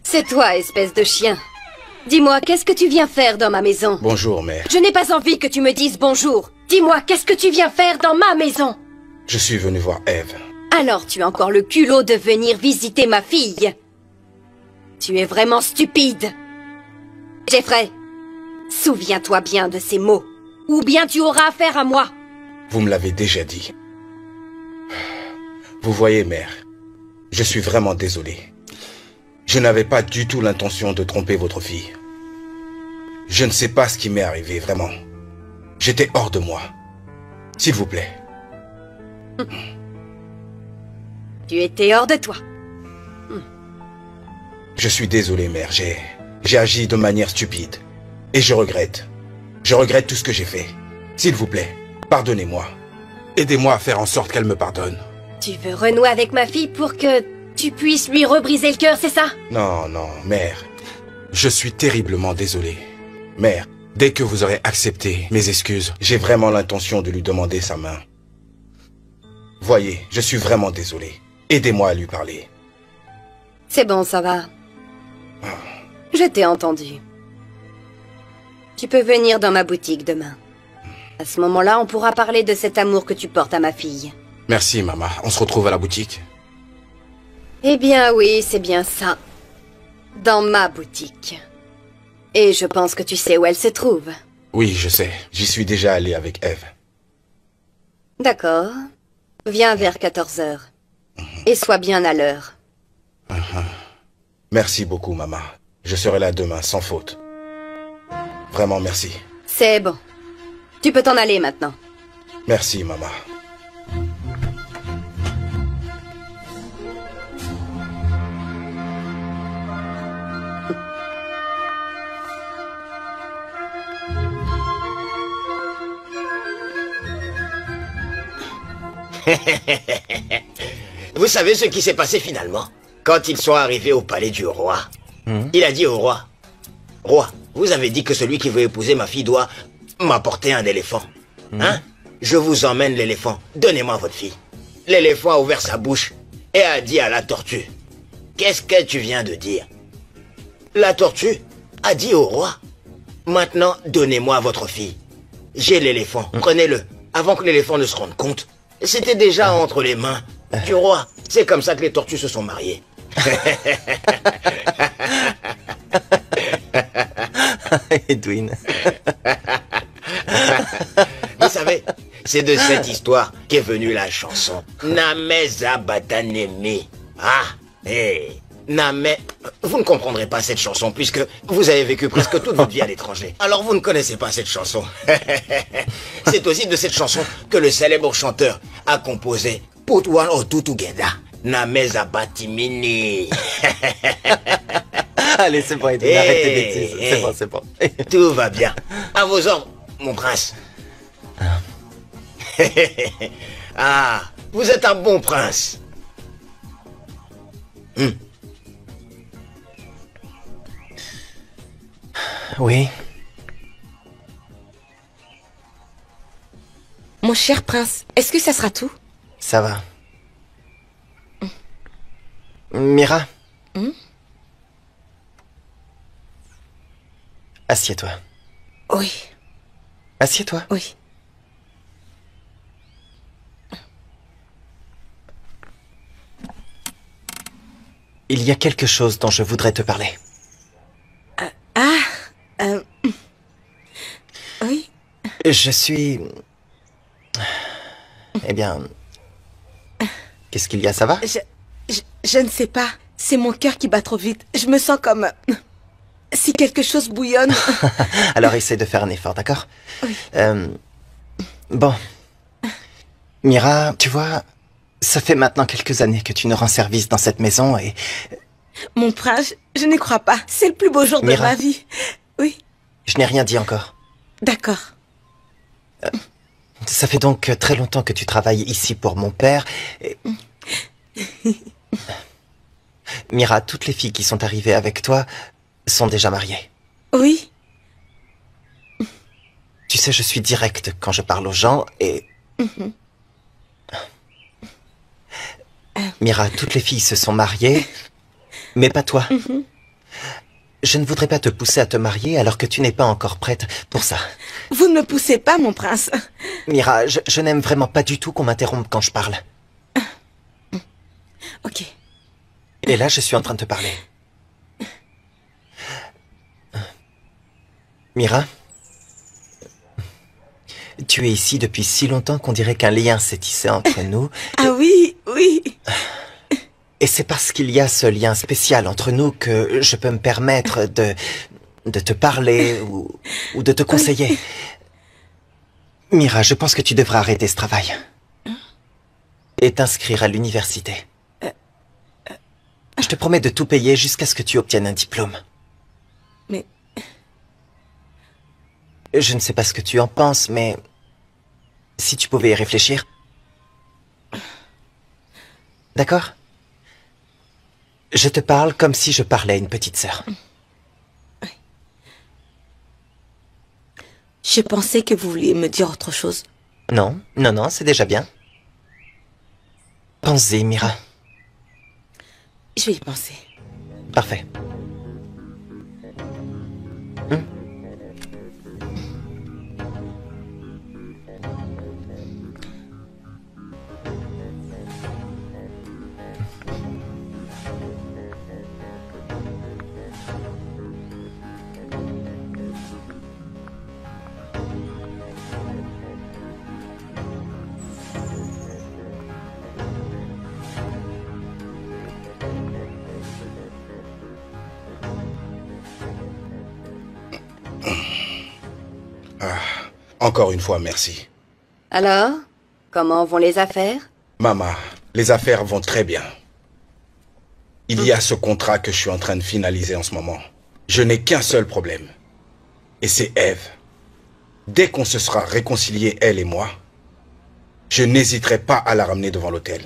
C'est toi, espèce de chien. Dis-moi, qu'est-ce que tu viens faire dans ma maison? Bonjour, mère. Je n'ai pas envie que tu me dises bonjour. Dis-moi, qu'est-ce que tu viens faire dans ma maison? Je suis venu voir Eve. Alors tu as encore le culot de venir visiter ma fille. Tu es vraiment stupide. Jeffrey, souviens-toi bien de ces mots, ou bien tu auras affaire à moi. Vous me l'avez déjà dit. Vous voyez, mère, je suis vraiment désolé. Je n'avais pas du tout l'intention de tromper votre fille. Je ne sais pas ce qui m'est arrivé, vraiment. J'étais hors de moi. S'il vous plaît. Tu étais hors de toi. Je suis désolé, mère. J'ai agi de manière stupide. Et je regrette. Je regrette tout ce que j'ai fait. S'il vous plaît, pardonnez-moi. Aidez-moi à faire en sorte qu'elle me pardonne. Tu veux renouer avec ma fille pour que tu puisses lui rebriser le cœur, c'est ça? Non, non, mère. Je suis terriblement désolé. Mère, dès que vous aurez accepté mes excuses, j'ai vraiment l'intention de lui demander sa main. Voyez, je suis vraiment désolé. Aidez-moi à lui parler. C'est bon, ça va. Je t'ai entendu. Tu peux venir dans ma boutique demain. À ce moment-là, on pourra parler de cet amour que tu portes à ma fille. Merci, maman. On se retrouve à la boutique. Eh bien oui, c'est bien ça. Dans ma boutique. Et je pense que tu sais où elle se trouve. Oui, je sais. J'y suis déjà allé avec Eve. D'accord. Viens vers 14h. Et sois bien à l'heure. Merci beaucoup, maman. Je serai là demain, sans faute. Vraiment, merci. C'est bon. Tu peux t'en aller maintenant. Merci, maman. Vous savez ce qui s'est passé finalement? Quand ils sont arrivés au palais du roi, il a dit au roi, « Roi, vous avez dit que celui qui veut épouser ma fille doit m'apporter un éléphant. Hein? Je vous emmène l'éléphant. Donnez-moi votre fille. » L'éléphant a ouvert sa bouche et a dit à la tortue, « Qu'est-ce que tu viens de dire ?» La tortue a dit au roi, « Maintenant, donnez-moi votre fille. J'ai l'éléphant. Prenez-le. » Avant que l'éléphant ne se rende compte, c'était déjà entre les mains du roi. C'est comme ça que les tortues se sont mariées. Edwin. Vous savez, c'est de cette histoire qu'est venue la chanson Nameza Batanemi. Ah, Namé. Vous ne comprendrez pas cette chanson puisque vous avez vécu presque toute votre vie à l'étranger. Alors vous ne connaissez pas cette chanson. C'est aussi de cette chanson que le célèbre chanteur a composé Put One or Two Together. Nameza Batimini. Allez, c'est bon, Edwin, arrête tes bêtises. C'est bon, c'est bon. Tout va bien. À vos ordres, mon prince. Ah, vous êtes un bon prince. Oui. Mon cher prince, est-ce que ça sera tout? Ça va. Mira. Assieds-toi. Oui. Assieds-toi. Oui. Il y a quelque chose dont je voudrais te parler. Oui. Je suis... Eh bien... Qu'est-ce qu'il y a, ça va? Je ne sais pas. C'est mon cœur qui bat trop vite. Je me sens comme... si quelque chose bouillonne. Alors essaie de faire un effort, d'accord? Oui. Bon. Mira, tu vois, ça fait maintenant quelques années que tu nous rends service dans cette maison et... Mon prince, je n'y crois pas. C'est le plus beau jour Mira. de ma vie. Oui. Je n'ai rien dit encore. D'accord. Ça fait donc très longtemps que tu travailles ici pour mon père. Et... Mira, toutes les filles qui sont arrivées avec toi sont déjà mariées. Oui. Tu sais, je suis direct quand je parle aux gens et... Mira, toutes les filles se sont mariées, mais pas toi. Je ne voudrais pas te pousser à te marier alors que tu n'es pas encore prête pour ça. Vous ne me poussez pas, mon prince. Mira, je n'aime vraiment pas du tout qu'on m'interrompe quand je parle. Ok. Et là, je suis en train de te parler. Mira, tu es ici depuis si longtemps qu'on dirait qu'un lien s'est tissé entre nous. Ah oui, oui. Et c'est parce qu'il y a ce lien spécial entre nous que je peux me permettre de te parler ou de te conseiller. Mira, je pense que tu devrais arrêter ce travail. Et t'inscrire à l'université. Je te promets de tout payer jusqu'à ce que tu obtiennes un diplôme. Mais... Je ne sais pas ce que tu en penses, mais... Si tu pouvais y réfléchir. D'accord ? Je te parle comme si je parlais à une petite sœur. Je pensais que vous vouliez me dire autre chose. Non, non, non, c'est déjà bien. Pense-y, Mira. Je vais y penser. Parfait. Encore une fois, merci. Alors, comment vont les affaires? Maman, les affaires vont très bien. Il y a ce contrat que je suis en train de finaliser en ce moment. Je n'ai qu'un seul problème. Et c'est Eve. Dès qu'on se sera réconciliés, elle et moi, je n'hésiterai pas à la ramener devant l'autel.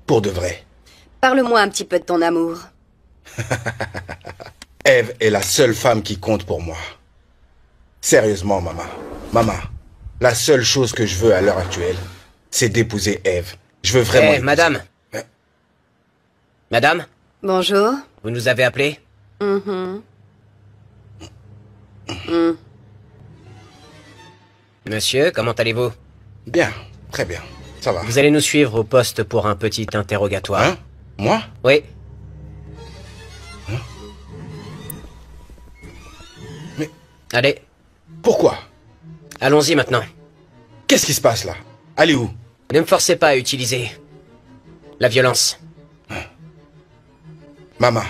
Pour de vrai. Parle-moi un petit peu de ton amour. Eve est la seule femme qui compte pour moi. Sérieusement, maman. Maman, la seule chose que je veux à l'heure actuelle, c'est d'épouser Eve. Je veux vraiment... Eh, madame. Madame, Bonjour. vous nous avez appelé? Monsieur, comment allez-vous? Bien, très bien. Ça va. Vous allez nous suivre au poste pour un petit interrogatoire. Hein? Moi? Oui. Mais... Allez. Pourquoi? Allons-y maintenant. Qu'est-ce qui se passe là? Allez où? Ne me forcez pas à utiliser la violence. Maman.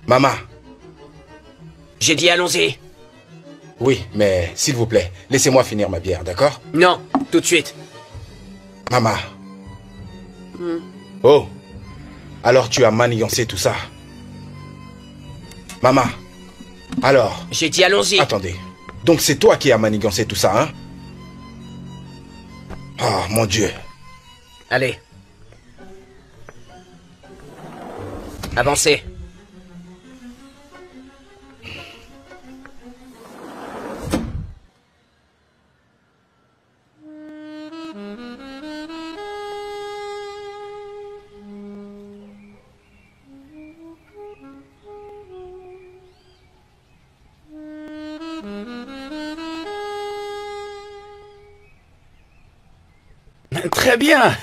Maman. J'ai dit allons-y. Oui, mais s'il vous plaît, laissez-moi finir ma bière, d'accord? Non, tout de suite. Maman. Oh. Alors tu as manigancé tout ça. Maman. Alors. J'ai dit allons-y. Attendez. Donc c'est toi qui as manigancé tout ça, hein? Oh, mon Dieu. Allez. Avancez. Très bien.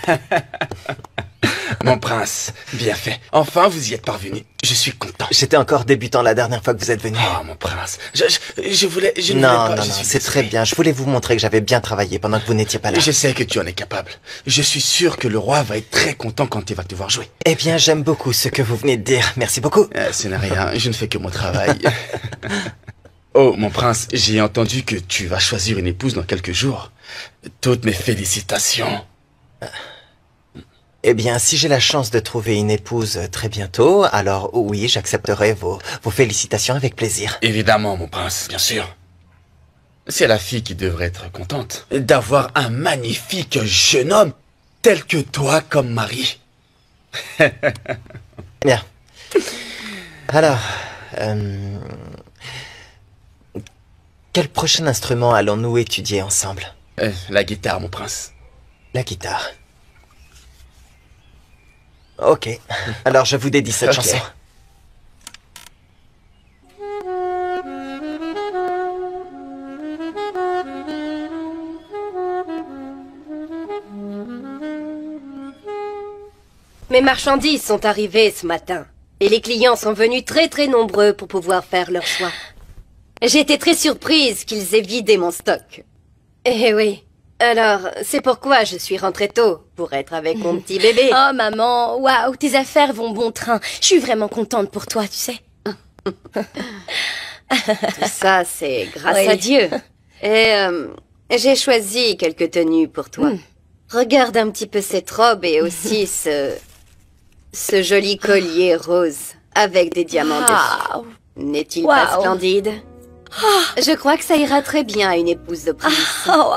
Mon prince, bien fait. Enfin, vous y êtes parvenu. Je suis content. J'étais encore débutant la dernière fois que vous êtes venu. Oh, mon prince. Je ne voulais Non, pas... non, c'est très bien. Je voulais vous montrer que j'avais bien travaillé pendant que vous n'étiez pas là. Je sais que tu en es capable. Je suis sûr que le roi va être très content quand il va te voir jouer. Eh bien, j'aime beaucoup ce que vous venez de dire. Merci beaucoup. Ce n'est rien. Je ne fais que mon travail. Oh, mon prince, j'ai entendu que tu vas choisir une épouse dans quelques jours. Toutes mes félicitations. Eh bien, si j'ai la chance de trouver une épouse très bientôt, alors oui, j'accepterai vos félicitations avec plaisir. Évidemment, mon prince, bien sûr. C'est la fille qui devrait être contente d'avoir un magnifique jeune homme tel que toi comme mari. Bien. Alors, quel prochain instrument allons-nous étudier ensemble? La guitare, mon prince. La guitare. Ok. Alors je vous dédie cette chanson. Mes marchandises sont arrivées ce matin. Et les clients sont venus très nombreux pour pouvoir faire leur choix. J'ai été très surprise qu'ils aient vidé mon stock. Eh oui. Alors, c'est pourquoi je suis rentrée tôt, pour être avec mon petit bébé. Oh maman, waouh, tes affaires vont bon train. Je suis vraiment contente pour toi, tu sais. Tout ça, c'est grâce à Dieu. Et j'ai choisi quelques tenues pour toi. Regarde un petit peu cette robe et aussi ce joli collier rose avec des diamants dessus. N'est-il pas splendide? Je crois que ça ira très bien à une épouse de prince. Oh,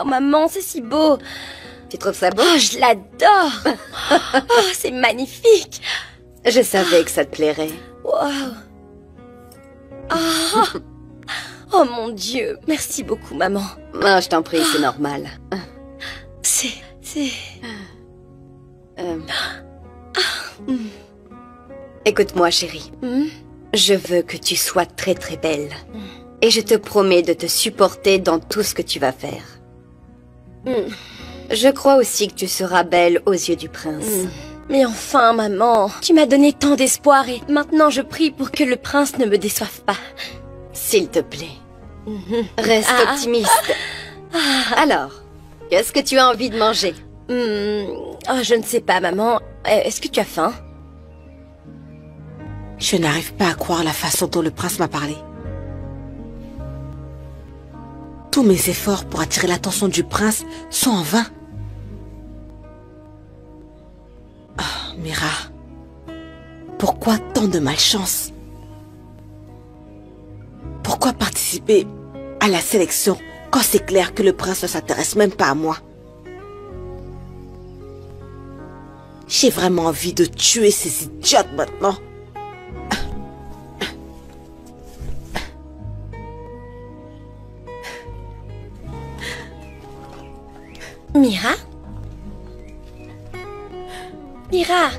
maman, c'est si beau. Tu trouves ça beau? Oh, je l'adore. Oh, c'est magnifique. Je savais que ça te plairait. Wow. Oh. Oh mon Dieu, merci beaucoup, maman. Oh, je t'en prie, c'est normal. C'est... Écoute-moi, chérie. Je veux que tu sois très belle. Et je te promets de te supporter dans tout ce que tu vas faire. Je crois aussi que tu seras belle aux yeux du prince. Mais enfin, maman, tu m'as donné tant d'espoir et maintenant je prie pour que le prince ne me déçoive pas. S'il te plaît. Reste optimiste. Alors, qu'est-ce que tu as envie de manger? Oh, je ne sais pas, maman. Est-ce que tu as faim? Je n'arrive pas à croire la façon dont le prince m'a parlé. Tous mes efforts pour attirer l'attention du prince sont en vain. Oh, Mira. Pourquoi tant de malchance? Pourquoi participer à la sélection quand c'est clair que le prince ne s'intéresse même pas à moi? J'ai vraiment envie de tuer ces idiotes maintenant. Mira? Mira?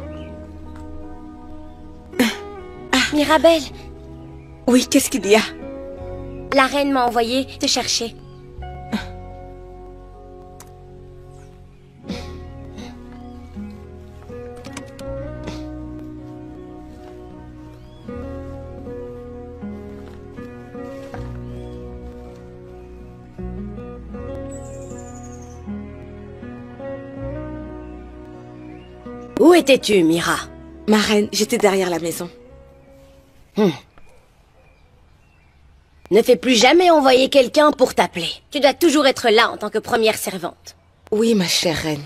Mirabelle? Oui, qu'est-ce qu'il y a? La reine m'a envoyé te chercher. Où étais-tu, Mira? Ma reine, j'étais derrière la maison. Ne fais plus jamais envoyer quelqu'un pour t'appeler. Tu dois toujours être là en tant que première servante. Oui, ma chère reine.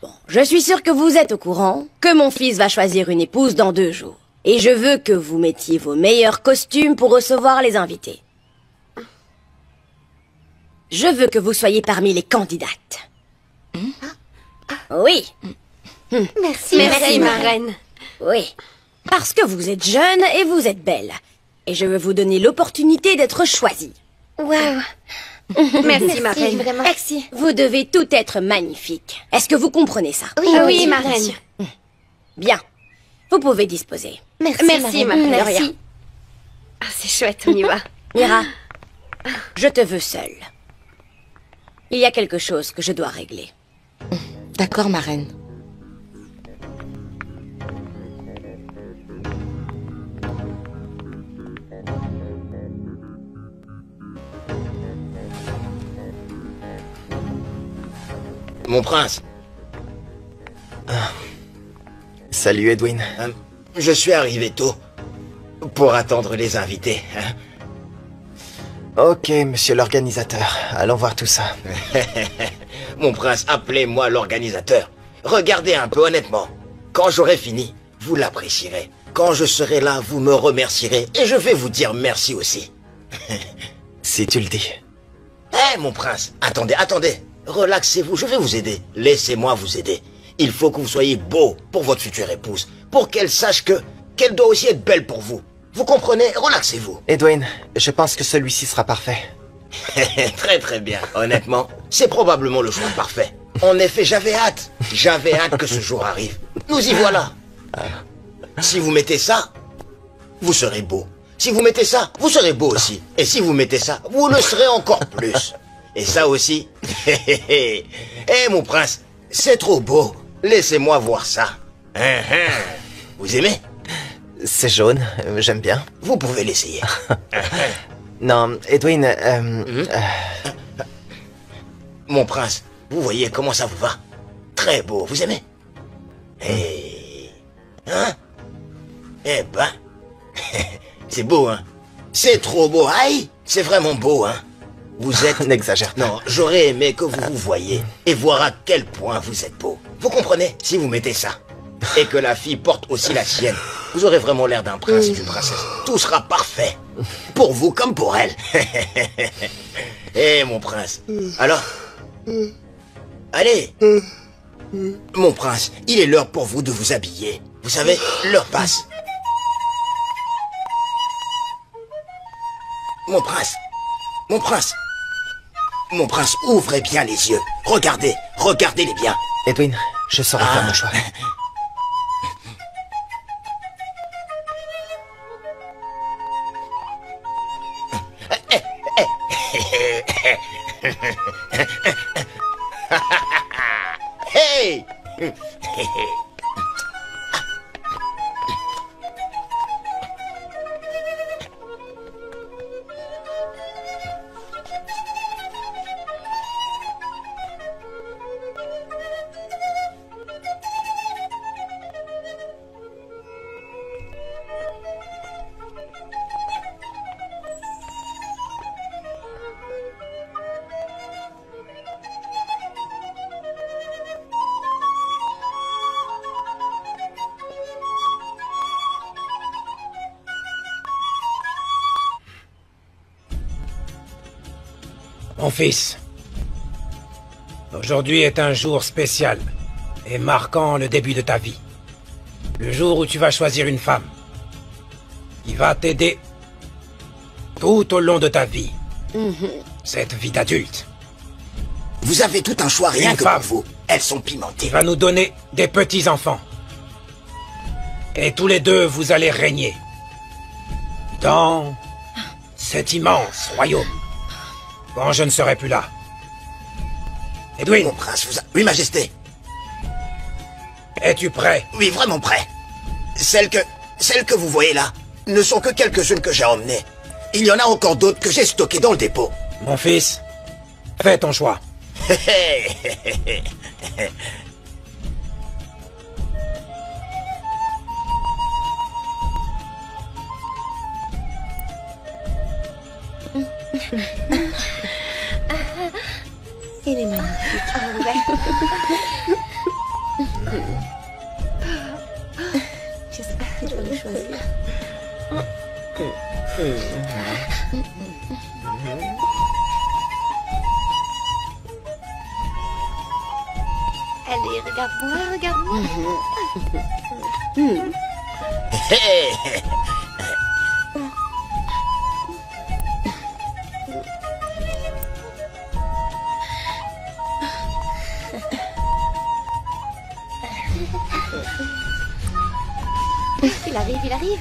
Bon, je suis sûre que vous êtes au courant que mon fils va choisir une épouse dans 2 jours. Et je veux que vous mettiez vos meilleurs costumes pour recevoir les invités. Je veux que vous soyez parmi les candidates. Oui. Merci, marraine. Oui, parce que vous êtes jeune et vous êtes belle. Et je veux vous donner l'opportunité d'être choisie. Waouh. Merci, marraine. Vraiment. Merci. Vous devez tout être magnifique. Est-ce que vous comprenez ça? Oui, marraine. Bien. Vous pouvez disposer. Merci, marraine. De rien. Ah, c'est chouette, on y va. Mira, je te veux seule. Il y a quelque chose que je dois régler. D'accord, ma reine. Mon prince. Salut, Edwin. Je suis arrivé tôt pour attendre les invités. Ok, monsieur l'organisateur. Allons voir tout ça. Mon prince, appelez-moi l'organisateur. Regardez un peu honnêtement. Quand j'aurai fini, vous l'apprécierez. Quand je serai là, vous me remercierez. Et je vais vous dire merci aussi. Si tu le dis. Eh, mon prince, attendez. Relaxez-vous, je vais vous aider. Laissez-moi vous aider. Il faut que vous soyez beau pour votre future épouse. Pour qu'elle sache qu'elle doit aussi être belle pour vous. Vous comprenez? Relaxez-vous. Edwin, je pense que celui-ci sera parfait. Très bien. Honnêtement, c'est probablement le choix parfait. En effet, j'avais hâte. J'avais hâte que ce jour arrive. Nous y voilà. Si vous mettez ça, vous serez beau. Si vous mettez ça, vous serez beau aussi. Et si vous mettez ça, vous le serez encore plus. Et ça aussi. Eh, mon prince, c'est trop beau. Laissez-moi voir ça. Vous aimez? C'est jaune, j'aime bien. Vous pouvez l'essayer. Non, Edwin... Mon prince, vous voyez comment ça vous va? Très beau, vous aimez? Hein? Eh ben... c'est beau, hein? C'est trop beau, aïe! C'est vraiment beau, hein? Vous êtes... N'exagère pas. Non, j'aurais aimé que vous vous voyiez et voir à quel point vous êtes beau. Vous comprenez? Si vous mettez ça, et que la fille porte aussi la sienne, vous aurez vraiment l'air d'un prince et d'une princesse. Tout sera parfait. Pour vous comme pour elle. Eh, mon prince. Alors? Allez. Mon prince, il est l'heure pour vous de vous habiller. Vous savez, l'heure passe. Mon prince. Mon prince. Mon prince, ouvrez bien les yeux. Regardez-les bien. Edwin, je saurai faire mon choix. Hey! Mon fils, aujourd'hui est un jour spécial et marquant le début de ta vie. Le jour où tu vas choisir une femme qui va t'aider tout au long de ta vie. Cette vie d'adulte. Vous avez tout un choix rien Une que femme. pour vous. Elles sont pimentées. Il va nous donner des petits-enfants. Et tous les deux, vous allez régner dans cet immense royaume. Quand je ne serai plus là. Edwin, Mon prince, Oui, majesté. es-tu prêt? Oui, vraiment prêt. Celles que vous voyez là ne sont que quelques-unes que j'ai emmenées. Il y en a encore d'autres que j'ai stockées dans le dépôt. Mon fils, fais ton choix. Il est magnifique. J'espère qu'il va le choisir. Allez, regarde Regarde-moi, regarde-moi. Il arrive, il arrive.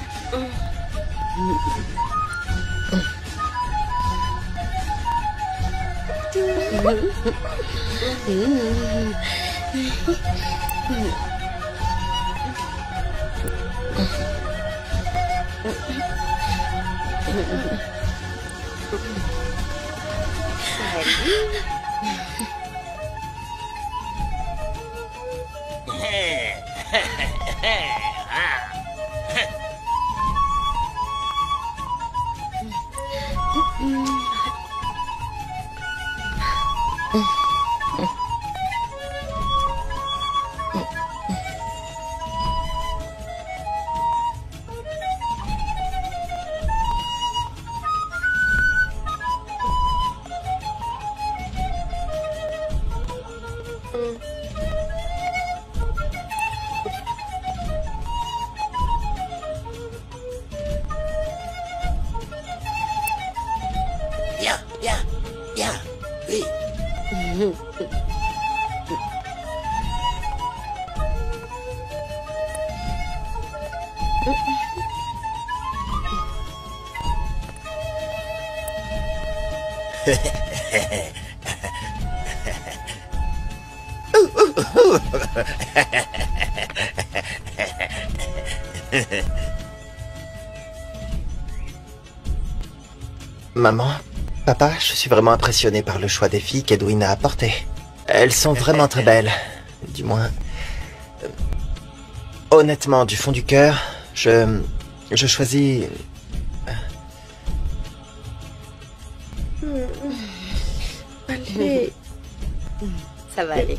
Bien, bien, bien. Oui. Maman, papa, je suis vraiment impressionné par le choix des filles qu'Edwin a apportées. Elles sont vraiment très belles. Du moins... honnêtement, du fond du cœur, je choisis... Allez. Ça va aller.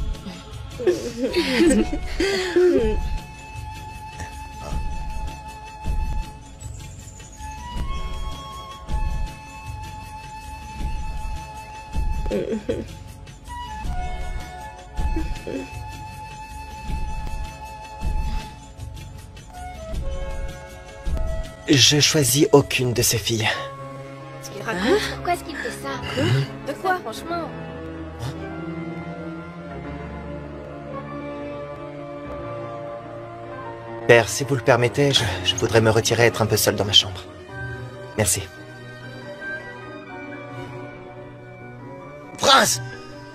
Je choisis aucune de ces filles. Tu racontes pourquoi est-ce qu'il fait ça? De quoi, franchement? Père, si vous le permettez, je voudrais me retirer et être un peu seul dans ma chambre. Merci. Prince!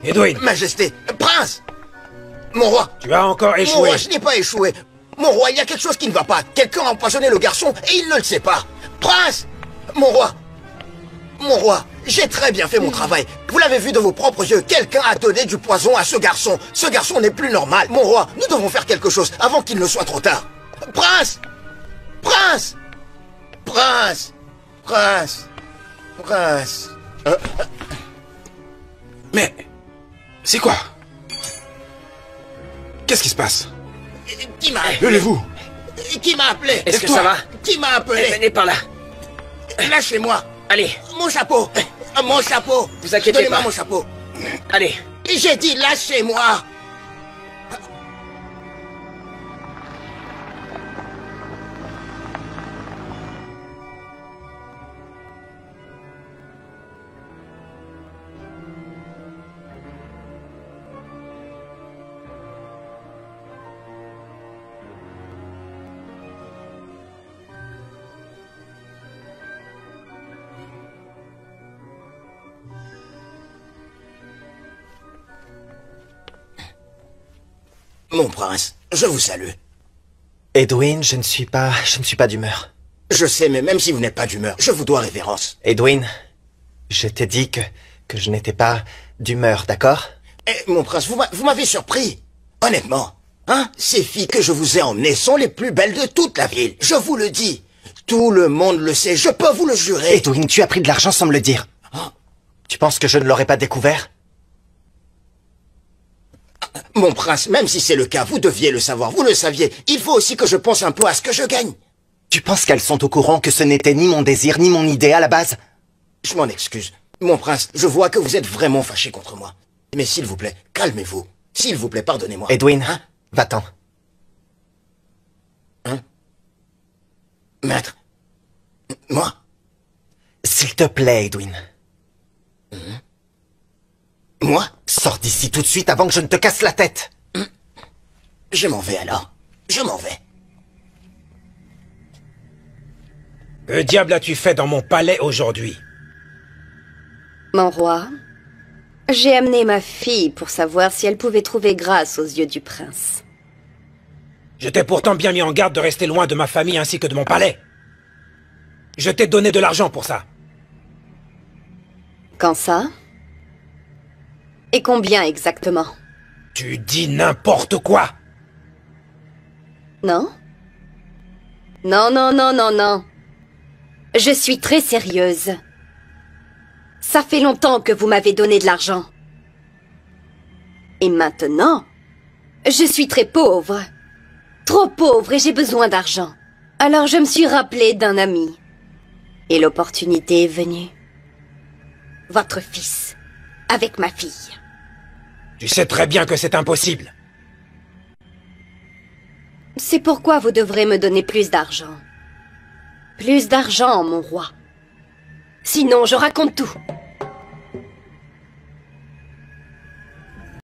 Edwin! Majesté! Prince! Mon roi! Tu as encore échoué! Mon roi, je n'ai pas échoué! Mon roi, il y a quelque chose qui ne va pas. Quelqu'un a empoisonné le garçon et il ne le sait pas. Prince! Mon roi! Mon roi, j'ai très bien fait mon travail. Vous l'avez vu de vos propres yeux. Quelqu'un a donné du poison à ce garçon. Ce garçon n'est plus normal. Mon roi, nous devons faire quelque chose avant qu'il ne soit trop tard. Prince! Prince! Prince! Prince! Prince! Mais... c'est quoi? Qu'est-ce qui se passe? Qui m'a appelé? Levez-vous! Qui m'a appelé? Est-ce que ça va? Qui m'a appelé? Venez par là. Lâchez-moi! Allez, Mon chapeau! Mon chapeau! vous inquiétez Donnez-moi pas. mon chapeau! Allez. J'ai dit lâchez-moi! Mon prince, je vous salue. Edwin, je ne suis pas d'humeur. Je sais, mais même si vous n'êtes pas d'humeur, je vous dois révérence. Edwin, je t'ai dit que je n'étais pas d'humeur, d'accord? Eh, mon prince, vous m'avez surpris. Honnêtement, hein, ces filles que je vous ai emmenées sont les plus belles de toute la ville. Je vous le dis. Tout le monde le sait, je peux vous le jurer. Edwin, tu as pris de l'argent sans me le dire. Oh. Tu penses que je ne l'aurais pas découvert? Mon prince, même si c'est le cas, vous deviez le savoir, vous le saviez. Il faut aussi que je pense un peu à ce que je gagne. Tu penses qu'elles sont au courant que ce n'était ni mon désir, ni mon idée à la base? Je m'en excuse. Mon prince, je vois que vous êtes vraiment fâché contre moi. Mais s'il vous plaît, calmez-vous. S'il vous plaît, pardonnez-moi. Edwin, Hein? Va-t'en. Hein? Maître? Moi? S'il te plaît, Edwin. Moi? Sors d'ici tout de suite avant que je ne te casse la tête. Je m'en vais alors. Je m'en vais. Que diable as-tu fait dans mon palais aujourd'hui? Mon roi, j'ai amené ma fille pour savoir si elle pouvait trouver grâce aux yeux du prince. Je t'ai pourtant bien mis en garde de rester loin de ma famille ainsi que de mon palais. Je t'ai donné de l'argent pour ça. Quand ça? Et combien exactement? Tu dis n'importe quoi. Non? Non, non, non, non, non. Je suis très sérieuse. Ça fait longtemps que vous m'avez donné de l'argent. Et maintenant, je suis très pauvre. Trop pauvre et j'ai besoin d'argent. Alors je me suis rappelé d'un ami. Et l'opportunité est venue. Votre fils, avec ma fille. Tu sais très bien que c'est impossible. C'est pourquoi vous devrez me donner plus d'argent. Plus d'argent, mon roi. Sinon, je raconte tout.